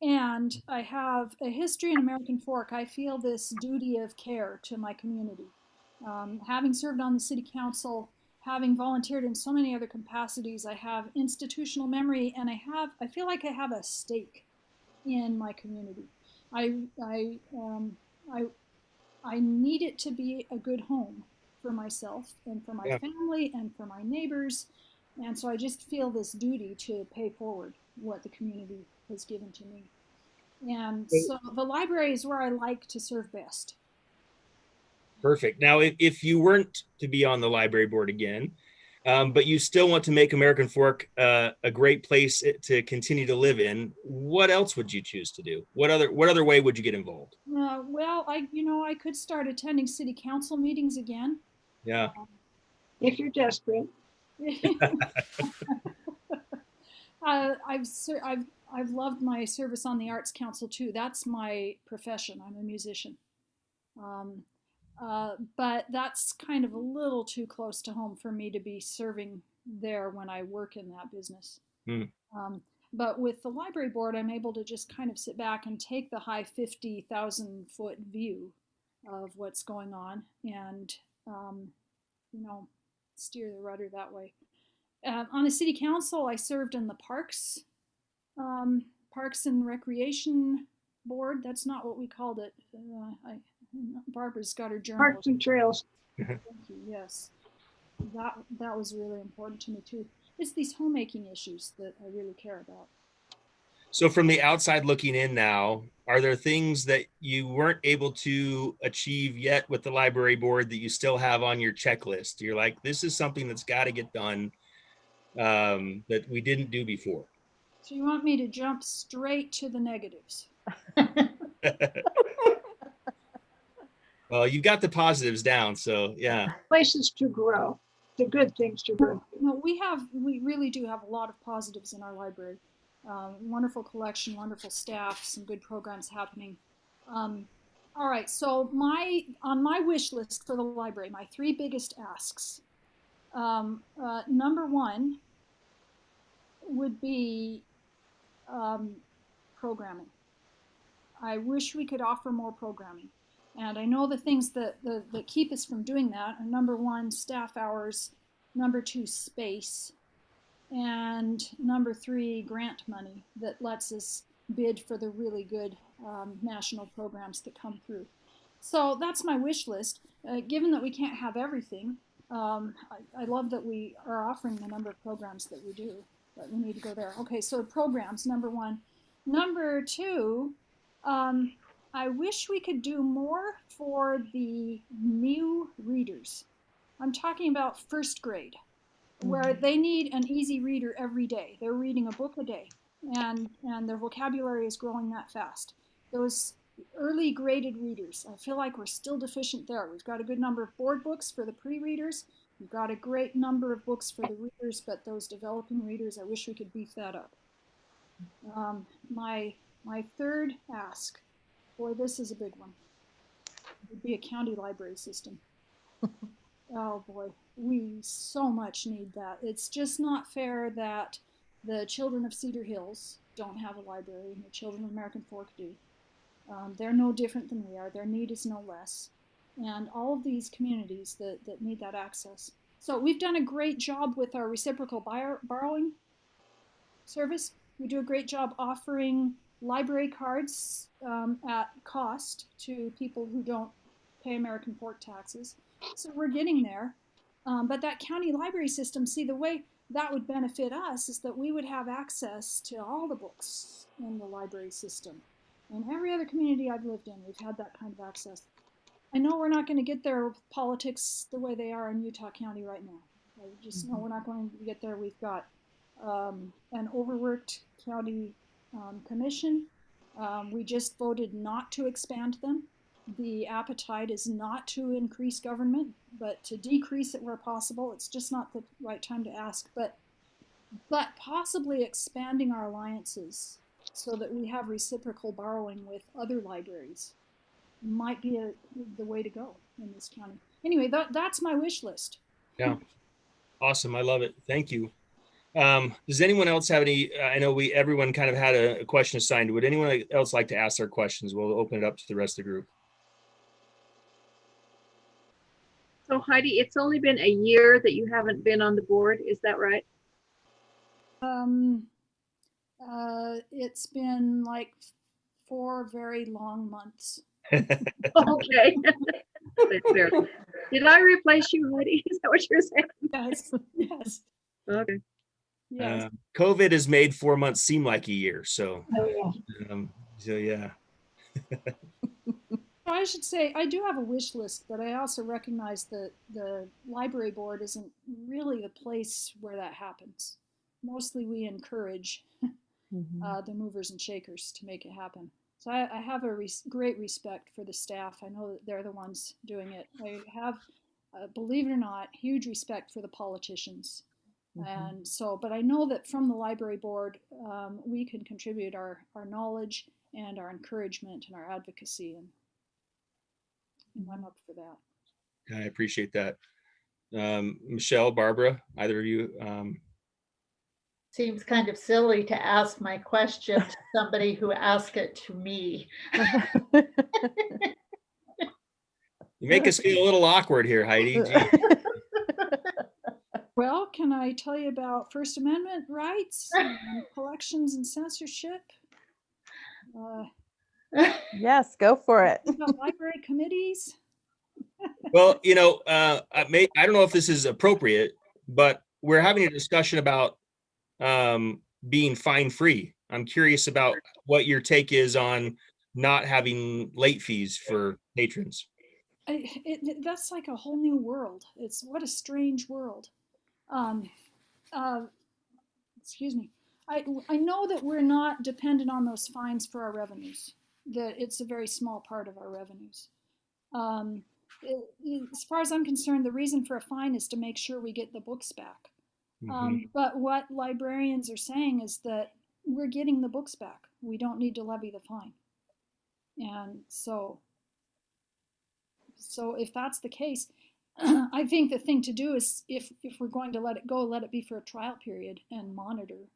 S8: and I have a history in American Fork. I feel this duty of care to my community. Having served on the city council, having volunteered in so many other capacities, I have institutional memory, and I feel like I have a stake in my community. I need it to be a good home for myself and for my family and for my neighbors. And so I just feel this duty to pay forward what the community has given to me. And so the library is where I like to serve best.
S4: Perfect. Now, if you weren't to be on the library board again, but you still want to make American Fork a great place to continue to live in, what else would you choose to do? What other way would you get involved?
S8: Well, I could start attending city council meetings again.
S4: Yeah.
S2: If you're desperate.
S8: I've loved my service on the Arts Council too. That's my profession. I'm a musician. But that's kind of a little too close to home for me to be serving there when I work in that business. But with the library board, I'm able to just kind of sit back and take the high 50,000-foot view of what's going on and, steer the rudder that way. On the city council, I served in the Parks and Recreation Board. That's not what we called it. Barbara's got her journal.
S2: Parks and Trails.
S8: Thank you. Yes, that was really important to me too. It's these homemaking issues that I really care about.
S4: So from the outside looking in now, are there things that you weren't able to achieve yet with the library board that you still have on your checklist? You're like, this is something that's got to get done that we didn't do before.
S8: So you want me to jump straight to the negatives?
S4: Well, you've got the positives down, so yeah.
S2: Places to grow, the good things to grow.
S8: No, we really do have a lot of positives in our library. Wonderful collection, wonderful staff, some good programs happening. All right, so on my wish list for the library, my 3 biggest asks. Number 1 would be programming. I wish we could offer more programming. And I know the things that keep us from doing that are number 1, staff hours, number 2, space, and number 3, grant money that lets us bid for the really good national programs that come through. So that's my wish list. Given that we can't have everything, I love that we are offering the number of programs that we do, but we need to go there. Okay, so programs, number 1. Number 2, I wish we could do more for the new readers. I'm talking about first grade, where they need an easy reader every day. They're reading a book a day, and their vocabulary is growing that fast. Those early graded readers, I feel like we're still deficient there. We've got a good number of board books for the pre-readers. We've got a great number of books for the readers, but those developing readers, I wish we could beef that up. My third ask, boy, this is a big one, would be a county library system. Oh boy, we so much need that. It's just not fair that the children of Cedar Hills don't have a library and the children of American Fork do. They're no different than we are. Their need is no less. And all of these communities that need that access. So we've done a great job with our reciprocal borrowing service. We do a great job offering library cards at cost to people who don't pay American Fork taxes. So we're getting there. But that county library system, see, the way that would benefit us is that we would have access to all the books in the library system. In every other community I've lived in, we've had that kind of access. I know we're not going to get there with politics the way they are in Utah County right now. I just know we're not going to get there. We've got an overworked county commission. We just voted not to expand them. The appetite is not to increase government, but to decrease it where possible. It's just not the right time to ask, but possibly expanding our alliances so that we have reciprocal borrowing with other libraries might be the way to go in this county. Anyway, that's my wish list.
S4: Yeah. Awesome. I love it. Thank you. Does anyone else have any, I know everyone kind of had a question assigned. Would anyone else like to ask their questions? We'll open it up to the rest of the group.
S1: So Heidi, it's only been a year that you haven't been on the board, is that right?
S8: It's been like 4 very long months.
S1: Okay. That's fair. Did I replace you, Heidi? Is that what you're saying?
S8: Yes, yes.
S1: Okay.
S8: Yes.
S4: COVID has made 4 months seem like a year. So,
S2: Oh, yeah.
S4: so yeah.
S8: I should say I do have a wish list, but I also recognize that the library board isn't really the place where that happens. Mostly we encourage the movers and shakers to make it happen. So I have a great respect for the staff. I know that they're the ones doing it. I have, believe it or not, huge respect for the politicians. And so, but I know that from the library board, we can contribute our knowledge and our encouragement and our advocacy, and I'm up for that.
S4: I appreciate that. Michelle, Barbara, either of you?
S5: Seems kind of silly to ask my question to somebody who asked it to me.
S4: You make us feel a little awkward here, Heidi.
S8: Well, can I tell you about First Amendment rights, and collections and censorship?
S3: Yes, go for it.
S8: About library committees?
S4: Well, I don't know if this is appropriate, but we're having a discussion about being fine-free. I'm curious about what your take is on not having late fees for patrons.
S8: That's like a whole new world. What a strange world. Excuse me. I know that we're not dependent on those fines for our revenues, that it's a very small part of our revenues. Um, as far as I'm concerned, the reason for a fine is to make sure we get the books back. But what librarians are saying is that we're getting the books back. We don't need to levy the fine. And so if that's the case, I think the thing to do is if we're going to let it go, let it be for a trial period and monitor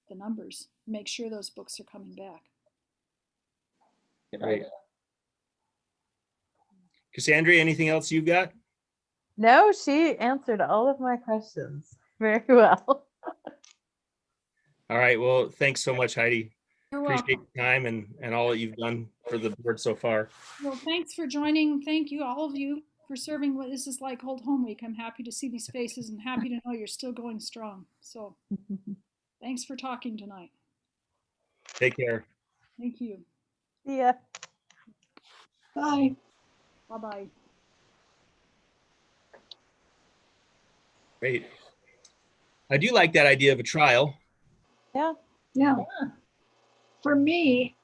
S8: the numbers, make sure those books are coming back.
S4: Right. Cassandra, anything else you've got?
S3: No, she answered all of my questions very well.
S4: All right. Well, thanks so much, Heidi.
S8: You're
S4: Appreciate
S8: welcome.
S4: your time and all that you've done for the board so far.
S8: Well, thanks for joining. Thank you, all of you, for serving what this is like Old Home Week. I'm happy to see these faces and happy to know you're still going strong. So thanks for talking tonight.
S4: Take care.
S8: Thank you.
S3: Yeah.
S2: Bye.
S8: Bye-bye.
S4: Great. I do like that idea of a trial.
S3: Yeah.
S2: Yeah. For me,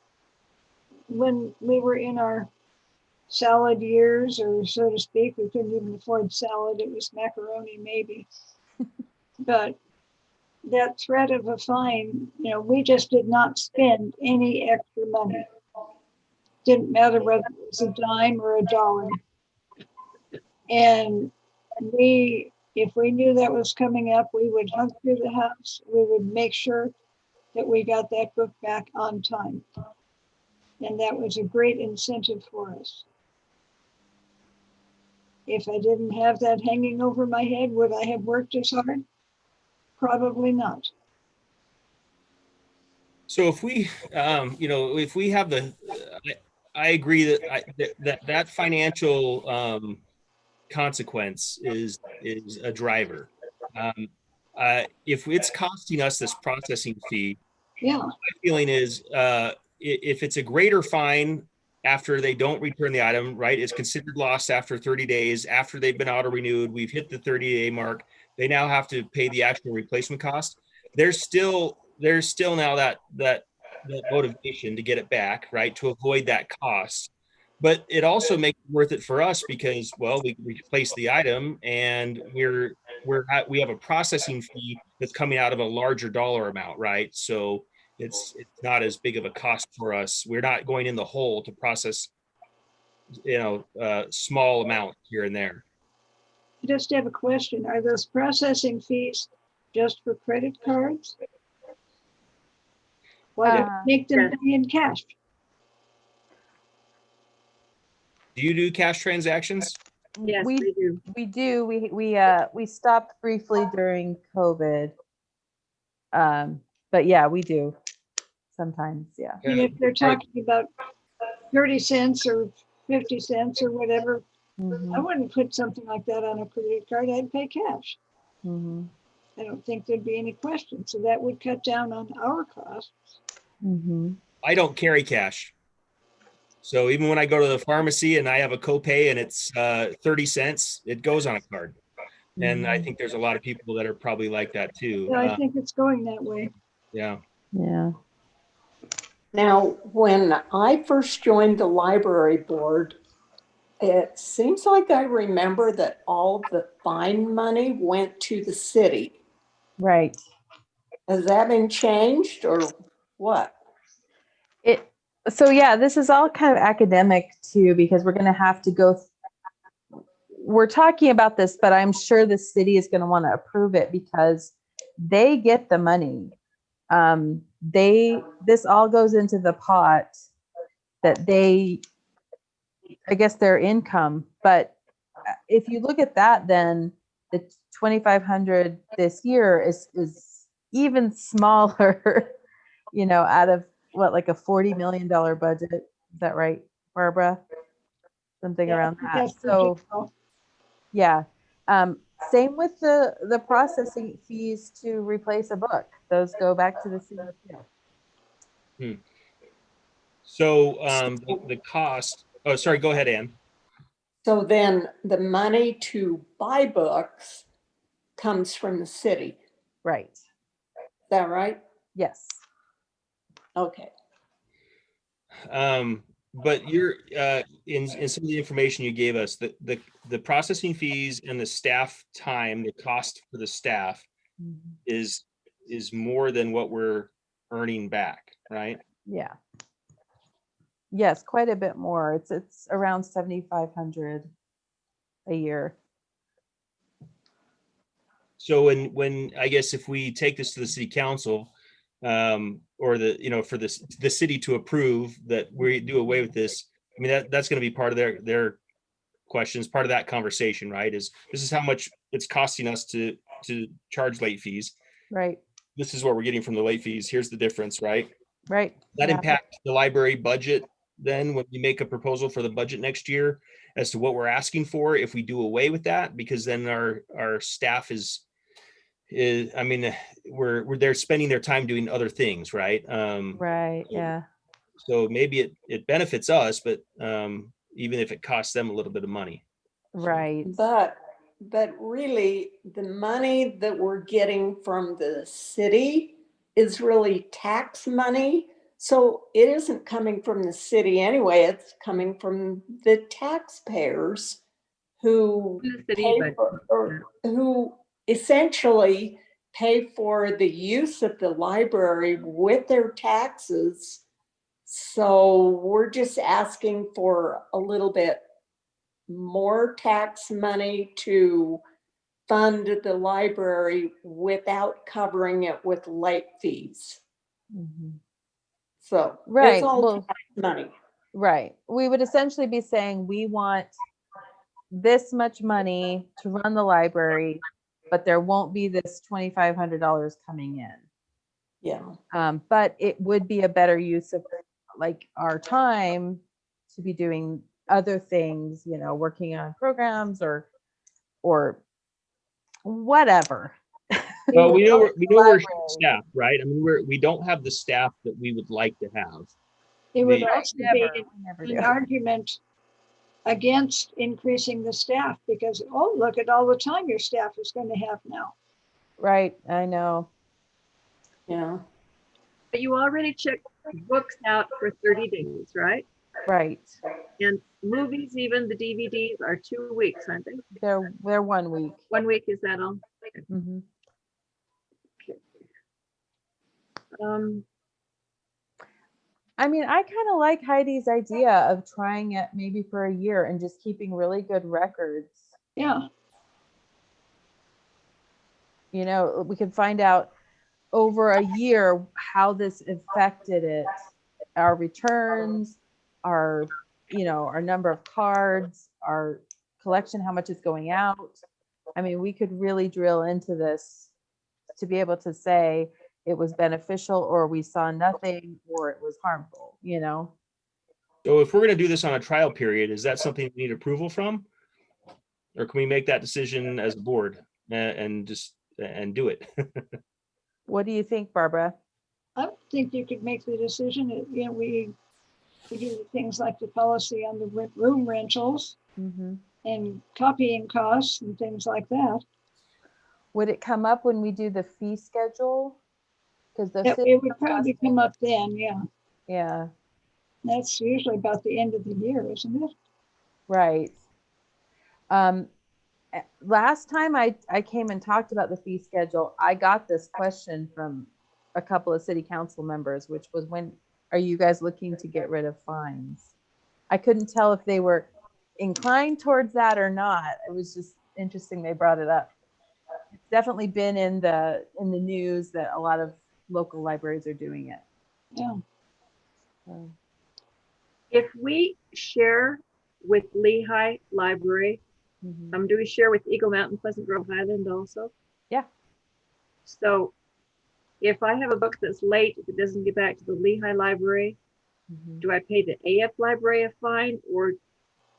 S2: when we were in our salad years, or so to speak, we couldn't even afford salad. It was macaroni, maybe. But that threat of a fine, we just did not spend any extra money. Didn't matter whether it was a dime or a dollar. And if we knew that was coming up, we would hunt through the house. We would make sure that we got that book back on time. And that was a great incentive for us. If I didn't have that hanging over my head, would I have worked as hard? Probably not.
S4: So if we, if we have I agree that that financial consequence is a driver. If it's costing us this processing fee,
S2: Yeah.
S4: my feeling is if it's a greater fine after they don't return the item, right, it's considered lost after 30 days. After they've been auto renewed, we've hit the 30-day mark. They now have to pay the actual replacement cost. There's still now that motivation to get it back, right, to avoid that cost. But it also makes it worth it for us because, well, we replace the item and we have a processing fee that's coming out of a larger dollar amount, right? So it's not as big of a cost for us. We're not going in the hole to process, small amounts here and there.
S2: I just have a question. Are those processing fees just for credit cards? Why don't you make them pay in cash?
S4: Do you do cash transactions?
S1: Yes,
S3: we
S1: do.
S3: We do. We stopped briefly during COVID. But yeah, we do sometimes. Yeah.
S2: And if they're talking about 30 cents or 50 cents or whatever, I wouldn't put something like that on a credit card. I'd pay cash. I don't think there'd be any question. So that would cut down on our costs.
S4: I don't carry cash. So even when I go to the pharmacy and I have a copay and it's 30 cents, it goes on a card. And I think there's a lot of people that are probably like that too.
S2: Yeah, I think it's going that way.
S4: Yeah.
S3: Yeah.
S7: Now, when I first joined the library board, it seems like I remember that all the fine money went to the city.
S3: Right.
S7: Has that been changed or what?
S3: So yeah, this is all kind of academic too, because we're going to have to go. We're talking about this, but I'm sure the city is going to want to approve it because they get the money. This all goes into the pot that I guess their income. But if you look at that, then the 2,500 this year is even smaller, out of what, like a $40 million budget. Is that right, Barbara? Something around that. So yeah. Same with the processing fees to replace a book. Those go back to the city too.
S4: So the cost, oh, sorry, go ahead, Ann.
S7: So then the money to buy books comes from the city.
S3: Right.
S7: Is that right?
S3: Yes.
S7: Okay.
S4: but you're in some of the information you gave us, the processing fees and the staff time, the cost for the staff
S3: Mhm.
S4: is more than what we're earning back, right?
S3: Yeah. Yes, quite a bit more. It's around 7,500 a year.
S4: So when I guess if we take this to the city council, or for the city to approve that we do away with this, I mean, that's going to be part of their questions, part of that conversation, right? This is how much it's costing us to charge late fees.
S3: Right.
S4: This is what we're getting from the late fees. Here's the difference, right?
S3: Right.
S4: That
S3: Yeah.
S4: impact the library budget then when we make a proposal for the budget next year as to what we're asking for if we do away with that, because then our staff is I mean, they're spending their time doing other things, right?
S3: Right. Yeah.
S4: So maybe it benefits us, but even if it costs them a little bit of money.
S3: Right.
S7: But really, the money that we're getting from the city is really tax money. So it isn't coming from the city anyway, it's coming from the taxpayers who
S1: In the city,
S7: pay
S1: but
S7: for, or who essentially pay for the use of the library with their taxes. So we're just asking for a little bit more tax money to fund the library without covering it with late fees.
S3: Mhm.
S7: So it's
S3: Right.
S7: all
S3: Well,
S7: tax money.
S3: right. We would essentially be saying we want this much money to run the library, but there won't be this $2,500 coming in.
S7: Yeah.
S3: But it would be a better use of like our time to be doing other things, working on programs or whatever.
S4: Well, we know we're
S3: Library.
S4: staffed, right? I mean, we don't have the staff that we would like to have.
S2: It would
S4: The-
S2: also
S3: Never,
S2: be
S3: we never
S2: an
S3: do.
S2: argument against increasing the staff because, oh, look at all the time your staff is going to have now.
S3: Right. I know.
S7: Yeah.
S1: but you already checked books out for 30 days, right?
S3: Right.
S1: And movies, even the DVDs, are 2 weeks, aren't they?
S3: They're 1 week.
S1: 1 week, is that all?
S3: Mhm.
S1: Um,
S3: I mean, I kind of like Heidi's idea of trying it maybe for a year and just keeping really good records.
S2: Yeah.
S3: We could find out over a year how this affected it, our returns, our number of cards, our collection, how much is going out. I mean, we could really drill into this to be able to say it was beneficial or we saw nothing or it was harmful.
S4: So if we're going to do this on a trial period, is that something we need approval from? Or can we make that decision as a board and just do it?
S3: What do you think, Barbara?
S2: I think you could make the decision that, we do things like the policy on the room rentals
S3: Mm-hmm.
S2: and copying costs and things like that.
S3: Would it come up when we do the fee schedule? Because
S2: It would probably come up then, yeah.
S3: Yeah,
S2: That's usually about the end of the year, isn't it?
S3: right. Last time I came and talked about the fee schedule, I got this question from a couple of city council members, which was, when are you guys looking to get rid of fines? I couldn't tell if they were inclined towards that or not. It was just interesting they brought it up. It's definitely been in the news that a lot of local libraries are doing it.
S2: Yeah.
S3: So,
S1: if we share with Lehigh Library,
S3: mhm.
S1: do we share with Eagle Mountain, Pleasant Grove Highland also?
S3: Yeah.
S1: So if I have a book that's late, if it doesn't get back to the Lehigh Library,
S3: Mhm.
S1: do I pay the AF Library a fine or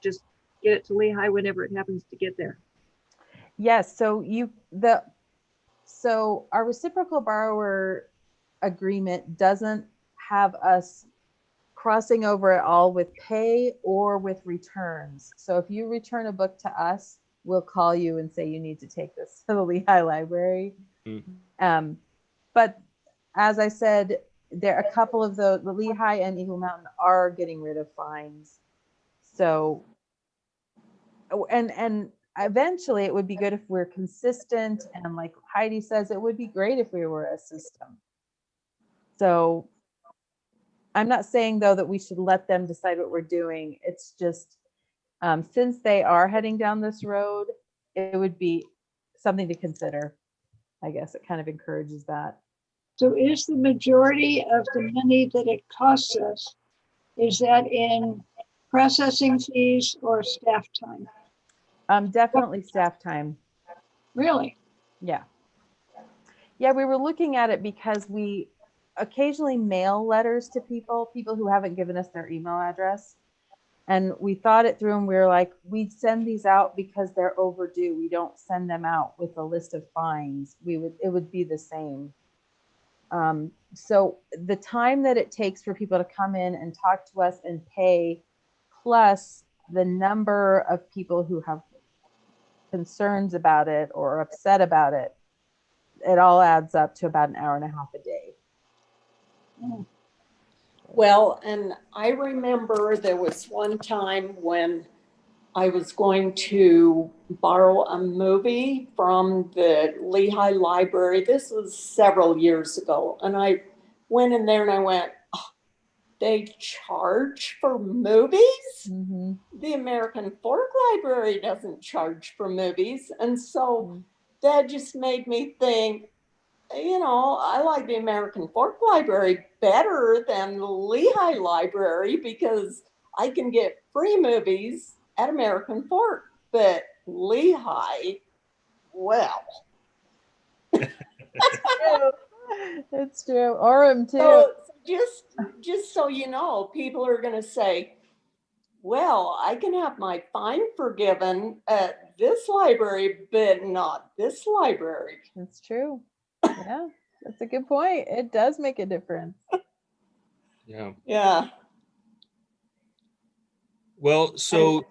S1: just get it to Lehigh whenever it happens to get there?
S3: Yes. So our reciprocal borrower agreement doesn't have us crossing over at all with pay or with returns. So if you return a book to us, we'll call you and say you need to take this to the Lehigh Library.
S4: Mm.
S3: But as I said, there a couple of the Lehigh and Eagle Mountain are getting rid of fines. So, and eventually it would be good if we're consistent, and like Heidi says, it would be great if we were a system. So I'm not saying though that we should let them decide what we're doing. It's just since they are heading down this road, it would be something to consider. I guess it kind of encourages that.
S2: So is the majority of the money that it costs us, is that in processing fees or staff time?
S3: Definitely staff time.
S2: Really?
S3: Yeah. Yeah, we were looking at it because we occasionally mail letters to people who haven't given us their email address. And we thought it through and we were like, we'd send these out because they're overdue. We don't send them out with a list of fines. It would be the same. So the time that it takes for people to come in and talk to us and pay, plus the number of people who have concerns about it or upset about it, it all adds up to about an hour and a half a day.
S7: Well, and I remember there was one time when I was going to borrow a movie from the Lehigh Library. This was several years ago. And I went in there and I went, oh, they charge for movies?
S3: Mm-hmm.
S7: The American Fork Library doesn't charge for movies. And so that just made me think, you know, I like the American Fork Library better than the Lehigh Library because I can get free movies at American Fork, but Lehigh, well.
S3: It's true. Orem too.
S7: So just so you know, people are going to say, well, I can have my fine forgiven at this library, but not this library.
S3: It's true. Yeah, that's a good point. It does make a difference.
S4: Yeah.
S7: Yeah.
S4: Well, so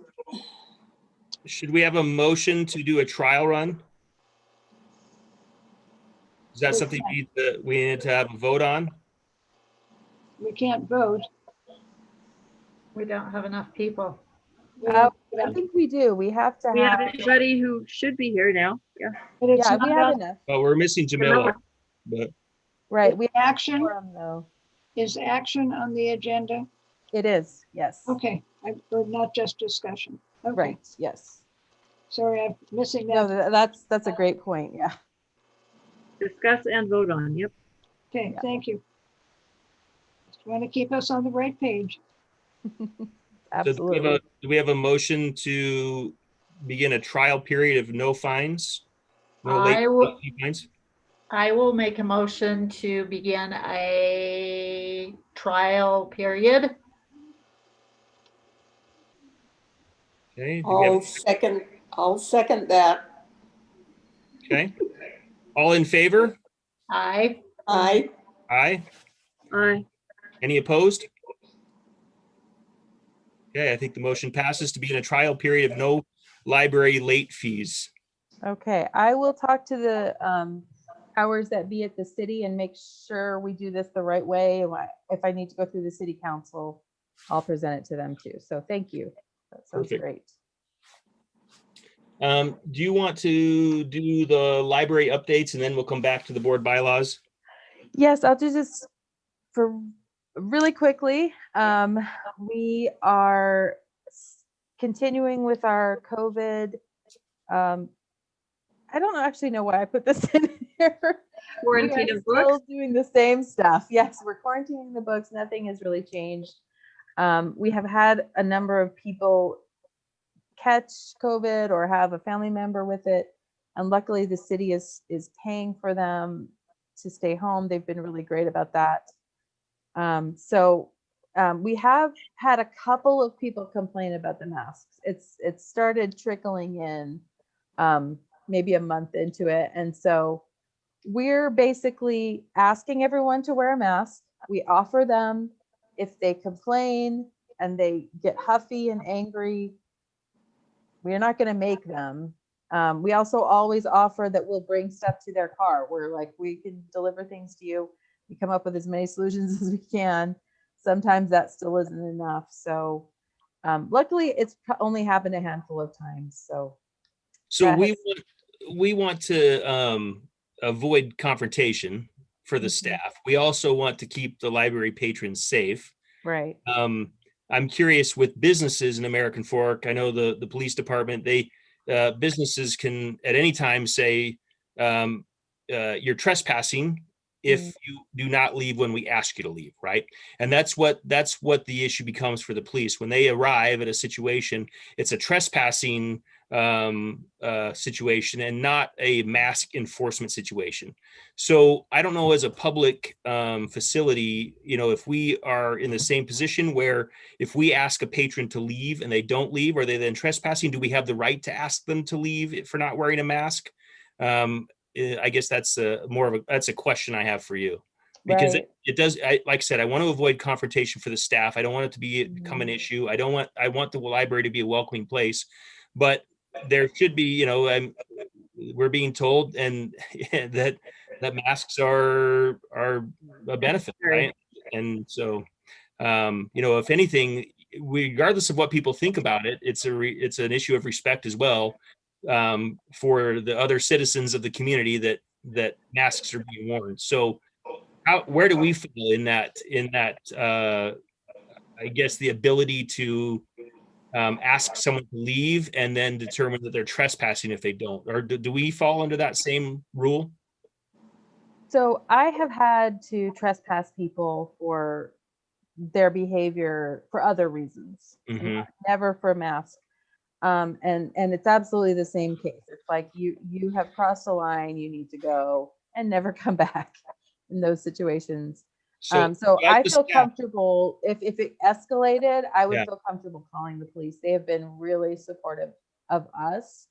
S4: should we have a motion to do a trial run? Is that something we need to have a vote on?
S2: We can't vote.
S5: We don't have enough people.
S3: I think we do. We have to
S1: We have
S3: have.
S1: anybody who should be here now. Yeah.
S2: But it's
S3: Yeah,
S2: not
S3: we have
S2: on
S3: enough.
S4: Well, we're missing Jamila, but
S3: Right. We have
S2: action.
S3: quorum, though.
S2: Is action on the agenda?
S3: It is. Yes.
S2: Okay, or not just discussion. Okay,
S3: Right. Yes.
S2: sorry, I'm missing
S3: No,
S2: that.
S3: that's a great point. Yeah.
S1: Discuss and vote on. Yep.
S2: Okay,
S3: Yeah.
S2: thank you. Just want to keep us on the right page.
S3: Absolutely.
S4: so do we have a motion to begin a trial period of no fines? No late fee fines?
S5: I will make a motion to begin a trial period.
S4: Okay. Do we have,
S7: I'll second that.
S4: okay. All in favor?
S5: Aye.
S7: Aye.
S4: Aye.
S1: Aye.
S4: Any opposed? Okay, I think the motion passes to be in a trial period of no library late fees.
S3: Okay. I will talk to the powers that be at the city and make sure we do this the right way. If I need to go through the city council, I'll present it to them too. So thank you. That sounds
S4: Perfect.
S3: great.
S4: Do you want to do the library updates and then we'll come back to the board bylaws?
S3: Yes, I'll do this for really quickly. We are continuing with our COVID. I don't actually know why I put this in here.
S1: Quarantine
S3: We are
S1: of books.
S3: still doing the same stuff. Yes, we're quarantining the books. Nothing has really changed. We have had a number of people catch COVID or have a family member with it, and luckily the city is paying for them to stay home. They've been really great about that. We have had a couple of people complain about the masks. It started trickling in maybe a month into it, and so we're basically asking everyone to wear a mask. We offer them, if they complain and they get huffy and angry, we're not going to make them. We also always offer that we'll bring stuff to their car. We're like, we can deliver things to you. we come up with as many solutions as we can. Sometimes that still isn't enough. So luckily it's only happened a handful of times. So
S4: So
S3: that
S4: we want to avoid confrontation for the
S3: Mhm.
S4: staff. We also want to keep the library patrons safe.
S3: right.
S4: I'm curious with businesses in American Fork. I know the police department, they businesses can at any time say you're trespassing if you do not leave when we ask you to leave, right? And that's what the issue becomes for the police when they arrive at a situation. It's a trespassing situation and not a mask enforcement situation. So I don't know, as a public facility, if we are in the same position where if we ask a patron to leave and they don't leave, are they then trespassing? Do we have the right to ask them to leave for not wearing a mask? I guess that's that's a question I have for you, because
S3: Right.
S4: it does. Like I said, I want to avoid confrontation for the staff. I don't want it to become an issue. I want the library to be a welcoming place, but there should be, we're being told and that masks are a benefit, right? And so, if anything, regardless of what people think about it, it's an issue of respect as well, for the other citizens of the community that masks are being worn. So, where do we fall in that? I guess the ability to ask someone to leave and then determine that they're trespassing if they don't, or do we fall under that same rule?
S3: So I have had to trespass people for their behavior for other reasons,
S4: Mhm.
S3: never for mask. And it's absolutely the same case. It's like you have crossed the line, you need to go and never come back in those situations.
S4: So,
S3: So
S4: like
S3: I
S4: the
S3: feel
S4: staff-
S3: comfortable if it escalated, I would
S4: Yeah.
S3: feel comfortable calling the police. They have been really supportive of us.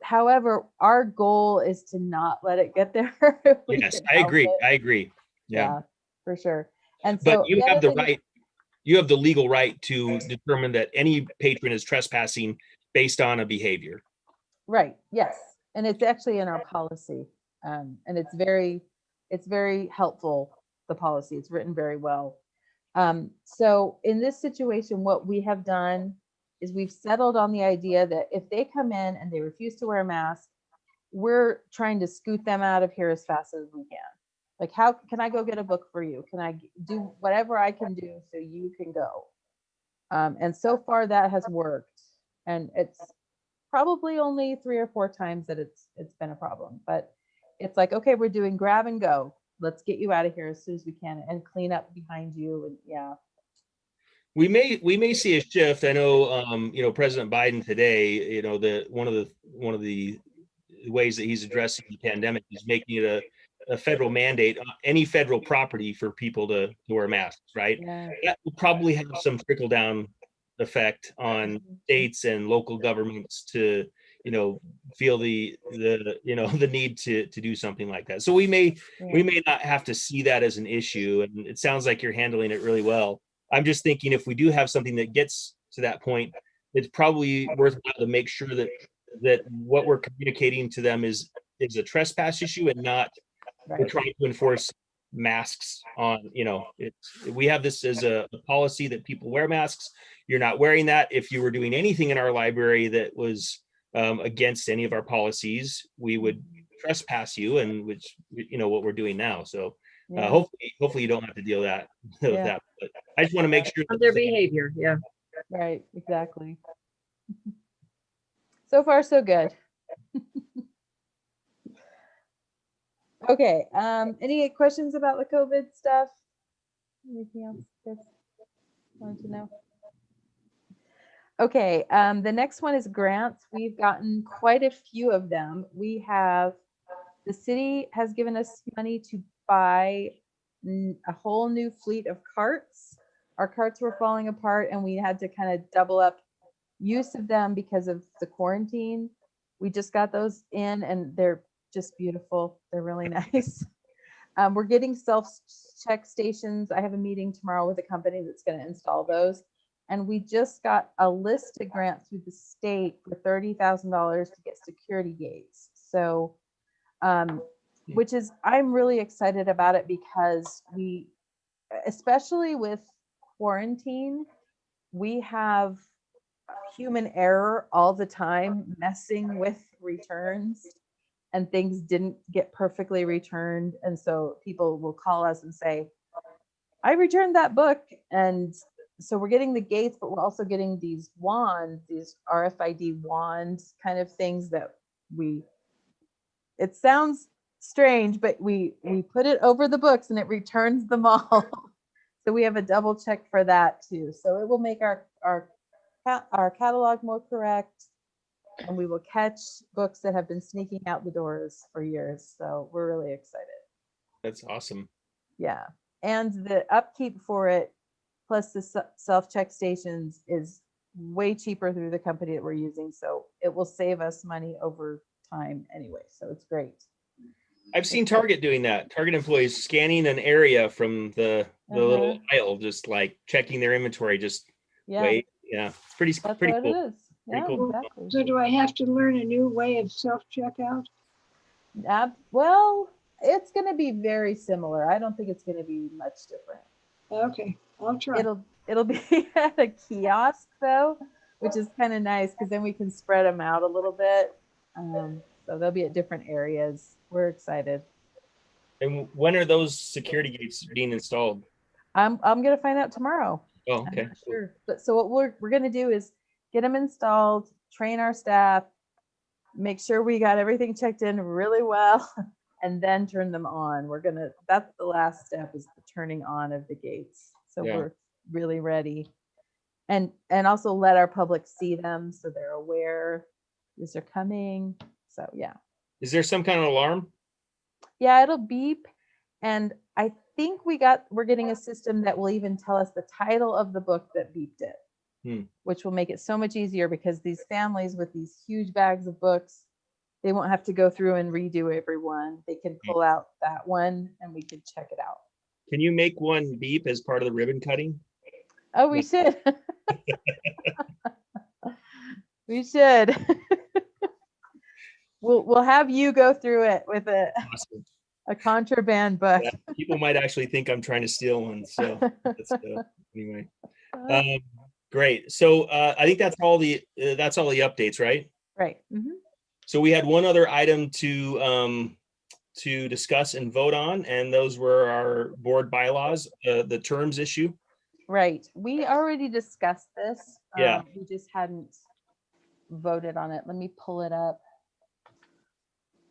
S3: However, our goal is to not let it get there. if we
S4: Yes,
S3: can
S4: I
S3: help
S4: agree.
S3: it.
S4: I agree. Yeah.
S3: Yeah, for sure. And
S4: But
S3: so
S4: you
S3: the
S4: have
S3: other
S4: the
S3: thing,
S4: right, you have the legal right to determine that any patron is trespassing based on a behavior.
S3: right? Yes, and it's actually in our policy, and it's very helpful. The policy, it's written very well. So in this situation, what we have done is we've settled on the idea that if they come in and they refuse to wear a mask, we're trying to scoot them out of here as fast as we can. Like, how can I go get a book for you? Can I do whatever I can do so you can go? And so far that has worked. And it's probably only 3 or 4 times that it's been a problem. But it's like, okay, we're doing grab and go. Let's get you out of here as soon as we can and clean up behind you. And yeah.
S4: We may see a shift. I know, President Biden today, one of the ways that he's addressing the pandemic is making it a federal mandate on any federal property for people to wear masks, right?
S3: Yeah.
S4: That will probably have some trickle down effect on
S3: Mhm.
S4: states and local governments to, feel the the need to do something like that. So we may not have to see that as an issue, and it sounds like you're handling it really well. I'm just thinking if we do have something that gets to that point, it's probably worthwhile to make sure that what we're communicating to them is a trespass issue and not we're
S3: Right.
S4: trying to enforce masks on, we have this as a policy that people wear masks. You're not wearing that. If you were doing anything in our library that was against any of our policies, we would trespass you, and which, what we're doing now. So
S3: Yeah.
S4: hopefully you don't have to deal with
S3: Yeah.
S4: that. But I just want to make sure
S1: Of their behavior, yeah.
S3: Right. Exactly. So far, so good. Okay. Any questions about the COVID stuff? Anything else you guys wanted to know? Okay. The next one is grants. We've gotten quite a few of them. The city has given us money to buy a whole new fleet of carts. Our carts were falling apart and we had to kind of double up use of them because of the quarantine. We just got those in and they're just beautiful. They're really nice. We're getting self-check stations. I have a meeting tomorrow with a company that's going to install those. And we just got a list of grants through the state for $30,000 to get security gates. So which is, I'm really excited about it because especially with quarantine, we have human error all the time messing with returns, and things didn't get perfectly returned. And so people will call us and say, I returned that book. And so we're getting the gates, but we're also getting these wands, these RFID wands kind of things that it sounds strange, but we put it over the books and it returns them all. So we have a double check for that too. So it will make our catalog more correct, and we will catch books that have been sneaking out the doors for years. So we're really excited.
S4: That's awesome.
S3: Yeah. And the upkeep for it, plus the self-check stations, is way cheaper through the company that we're using. So it will save us money over time anyway. So it's great.
S4: I've seen Target doing that. Target employees scanning an area from the little aisle, just like checking their inventory. Just wait. Yeah, it's pretty
S3: That's
S4: pretty
S3: what
S4: cool.
S3: it is. Yeah,
S4: cool.
S3: exactly.
S2: So do I have to learn a new way of self-checkout?
S3: Well, it's going to be very similar. I don't think it's going to be much different.
S2: Okay, I'll try.
S3: It'll be at a kiosk though, which is kind of nice because then we can spread them out a little bit. So they'll be at different areas. We're excited.
S4: And when are those security gates being installed?
S3: I'm gonna find out tomorrow.
S4: Oh, okay.
S3: I'm not sure. But so what we're gonna do is get them installed, train our staff, make sure we got everything checked in really well, and then turn them on. That's the last step, is the turning on of the gates. So we're really ready. And also let our public see them so they're aware these are coming. So yeah.
S4: Is there some kind of alarm?
S3: Yeah, it'll beep. And I think we're getting a system that will even tell us the title of the book that beeped it, which will make it so much easier, because these families with these huge bags of books, they won't have to go through and redo every one. They can pull out that one and we can check it out. Can
S4: you make one beep as part of the ribbon cutting?
S3: Oh, we should. We should. We'll have you go through it with a contraband book.
S4: Yeah, people might actually think I'm trying to steal one. So anyway, great. So I think that's all the updates, right?
S3: Right. Mm-hmm.
S4: So we had one other item to discuss and vote on, and those were our board bylaws, the terms issue.
S3: Right. We already discussed this.
S4: Yeah.
S3: We just hadn't voted on it. Let me pull it up.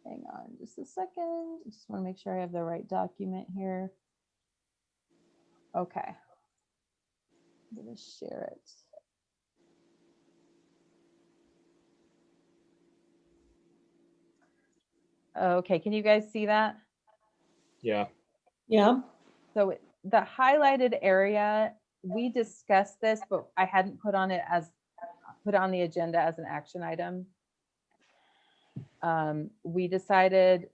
S3: Hang on just a second. I just want to make sure I have the right document here. Okay. I'm going to share it. Okay, can you guys see that?
S4: Yeah.
S7: Yeah.
S3: So the highlighted area, we discussed this, but I hadn't put on the agenda as an action item. We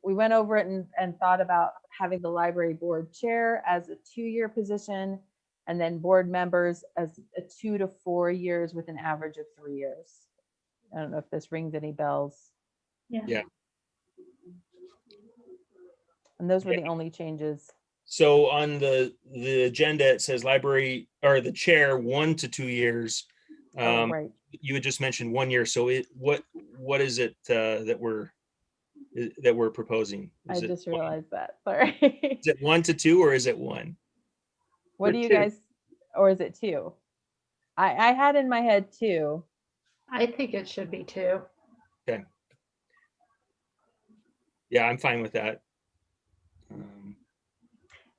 S3: went over it and thought about having the library board chair as a 2-year position, and then board members as a 2 to 4 years with an average of 3 years. I don't know if this rings any bells.
S4: Yeah.
S3: And those were the only changes.
S4: So on the agenda, it says library, or the chair, 1 to 2 years.
S3: Right.
S4: You had just mentioned 1 year. So what is it that we're proposing?
S3: I just realized that. Sorry.
S4: Is it 1 to 2 or is it 1?
S3: What do you guys, or is it 2? I had in my head 2.
S5: I think it should be 2.
S4: Okay. Yeah, I'm fine with that.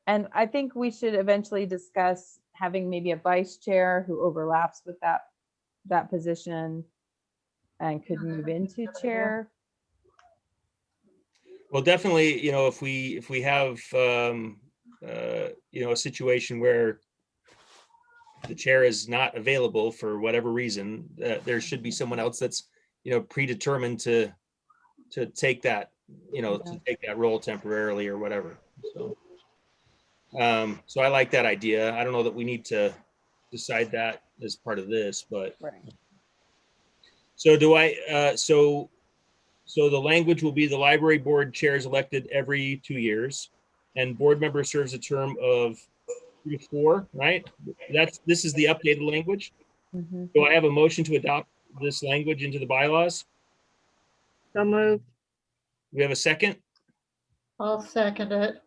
S3: And I think we should eventually discuss having maybe a vice chair who overlaps with that position and could move into chair.
S4: Well, definitely, if we have a situation where the chair is not available for whatever reason, there should be someone else that's predetermined to take that to take that role temporarily or whatever. So I like that idea. I don't know that we need to decide that as part of this, but
S3: right.
S4: So do I, so So the language will be the library board chair is elected every 2 years, and board member serves a term of 3 to 4, right? This is the updated language.
S3: Mhm.
S4: Do I have a motion to adopt this language into the bylaws?
S1: So moved.
S4: We have a second?
S5: I'll second it.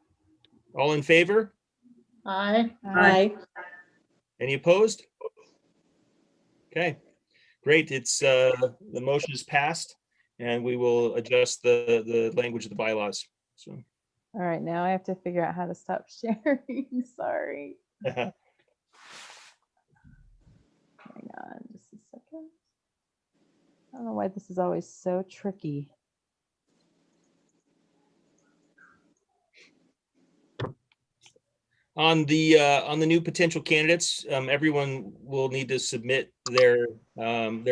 S4: All in favor?
S5: Aye.
S7: Aye.
S4: Any opposed? Okay, great. It's the motion is passed, and we will adjust the language of the bylaws. So
S3: All right, now I have to figure out how to stop sharing. Sorry. Hang on just a second. I don't know why this is always so tricky.
S4: on the new potential candidates, everyone will need to submit their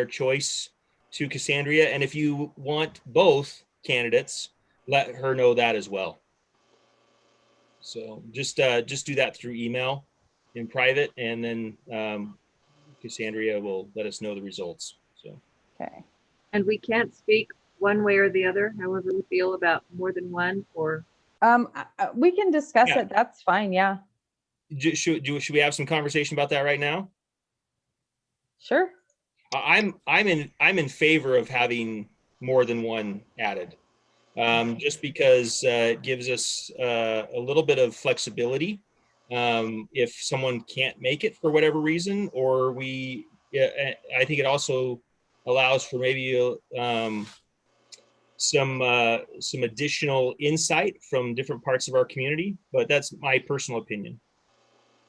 S4: choice to Cassandra, and if you want both candidates, let her know that as well. So just do that through email in private, and then Cassandra will let us know the results. So
S3: Okay.
S1: And we can't speak one way or the other, however we feel about more than one, or
S3: We can discuss
S4: Yeah.
S3: it. That's fine. Yeah,
S4: should we have some conversation about that right now?
S3: sure.
S4: I'm in favor of having more than one added, just because it gives us a little bit of flexibility if someone can't make it for whatever reason, or I think it also allows for maybe some additional insight from different parts of our community. But that's my personal opinion.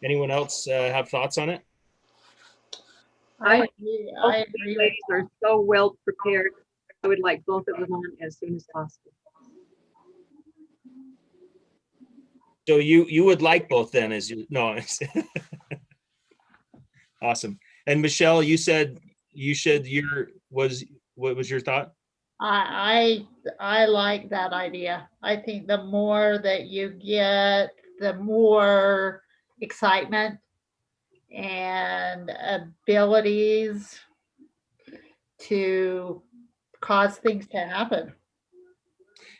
S4: Anyone else have thoughts on it?
S5: I
S1: Both
S5: agree
S1: of
S5: with
S1: these ladies are so well prepared. I would like both of them on as soon as possible.
S4: So you would like both then, as you no. Awesome. And Michelle, you said what was your thought?
S5: I like that idea. I think the more that you get, the more excitement and abilities to cause things to happen.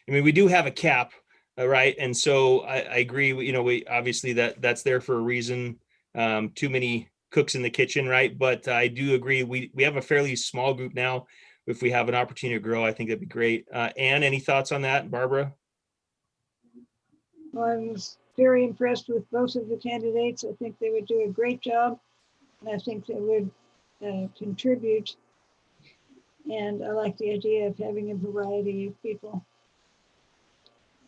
S4: I mean, we do have a cap, right? And so I agree. We obviously that's there for a reason. Too many cooks in the kitchen, right? But I do agree. We have a fairly small group now. If we have an opportunity to grow, I think that'd be great. Anne, any thoughts on that? Barbara?
S2: Well, I was very impressed with both of the candidates. I think they would do a great job, and I think they would contribute. And I like the idea of having a variety of people.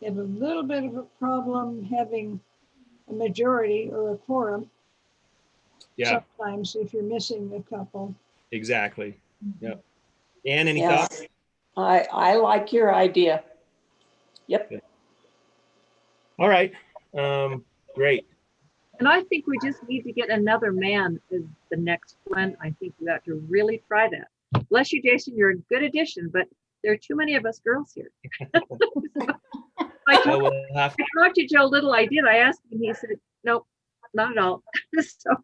S2: You have a little bit of a problem having a majority or a quorum.
S4: Yeah,
S2: Sometimes if you're missing a couple.
S4: exactly. Yep. Anne, any
S7: Yeah.
S4: thoughts?
S7: I like your idea. Yep.
S4: All right. Great.
S1: And I think we just need to get another man as the next one. I think we got to really try that. Bless you, Jason. You're a good addition, but there are too many of us girls here. I talked to Joe Little. I did. I asked him. He said, "Nope, not at all." So.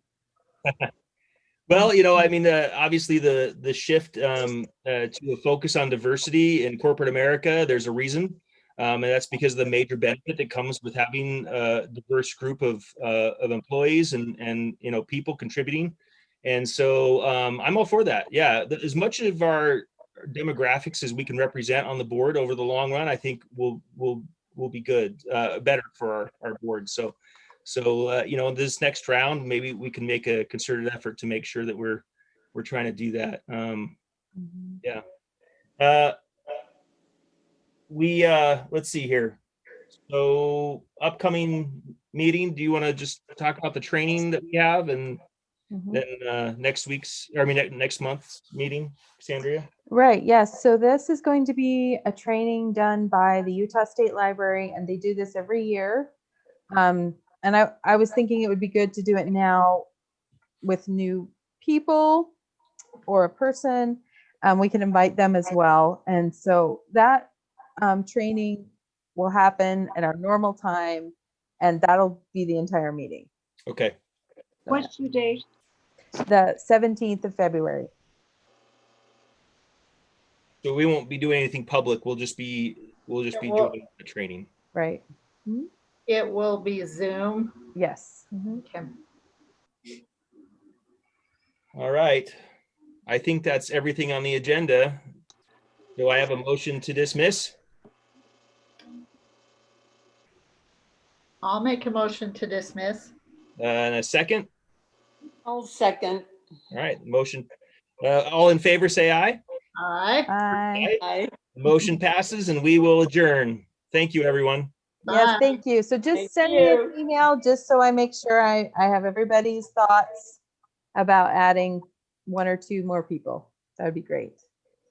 S4: Well, I mean, obviously the shift to a focus on diversity in corporate America, there's a reason. And that's because of the major benefit that comes with having a diverse group of employees and people contributing. And so I'm all for that. Yeah, as much of our demographics as we can represent on the board over the long run, I think will be good, better for our board. So this next round, maybe we can make a concerted effort to make sure that we're trying to do that. Yeah. Let's see here. So upcoming meeting, do you want to just talk about the training that we have and then next month's meeting, Sandria?
S3: Right. Yes. So this is going to be a training done by the Utah State Library, and they do this every year. And I was thinking it would be good to do it now with new people or a person. We can invite them as well. And so that training will happen at our normal time, and that'll be the entire meeting.
S4: Okay.
S2: What's the date?
S3: The 17th of February.
S4: So we won't be doing anything public. We'll just be
S5: Well-
S4: joining the training.
S3: Right.
S5: It will be Zoom.
S3: Yes. Mhm.
S5: Okay.
S4: All right. I think that's everything on the agenda. Do I have a motion to dismiss?
S5: I'll make a motion to dismiss.
S4: And a second?
S7: I'll second.
S4: All right, motion. All in favor, say aye.
S5: Aye.
S3: Bye.
S7: I
S4: Motion passes and we will adjourn. Thank you, everyone.
S3: Yes,
S5: Bye.
S3: thank you. So just
S7: Thank
S3: send me an
S7: you.
S3: email just so I make sure I have everybody's thoughts about adding 1 or 2 more people. That would be great.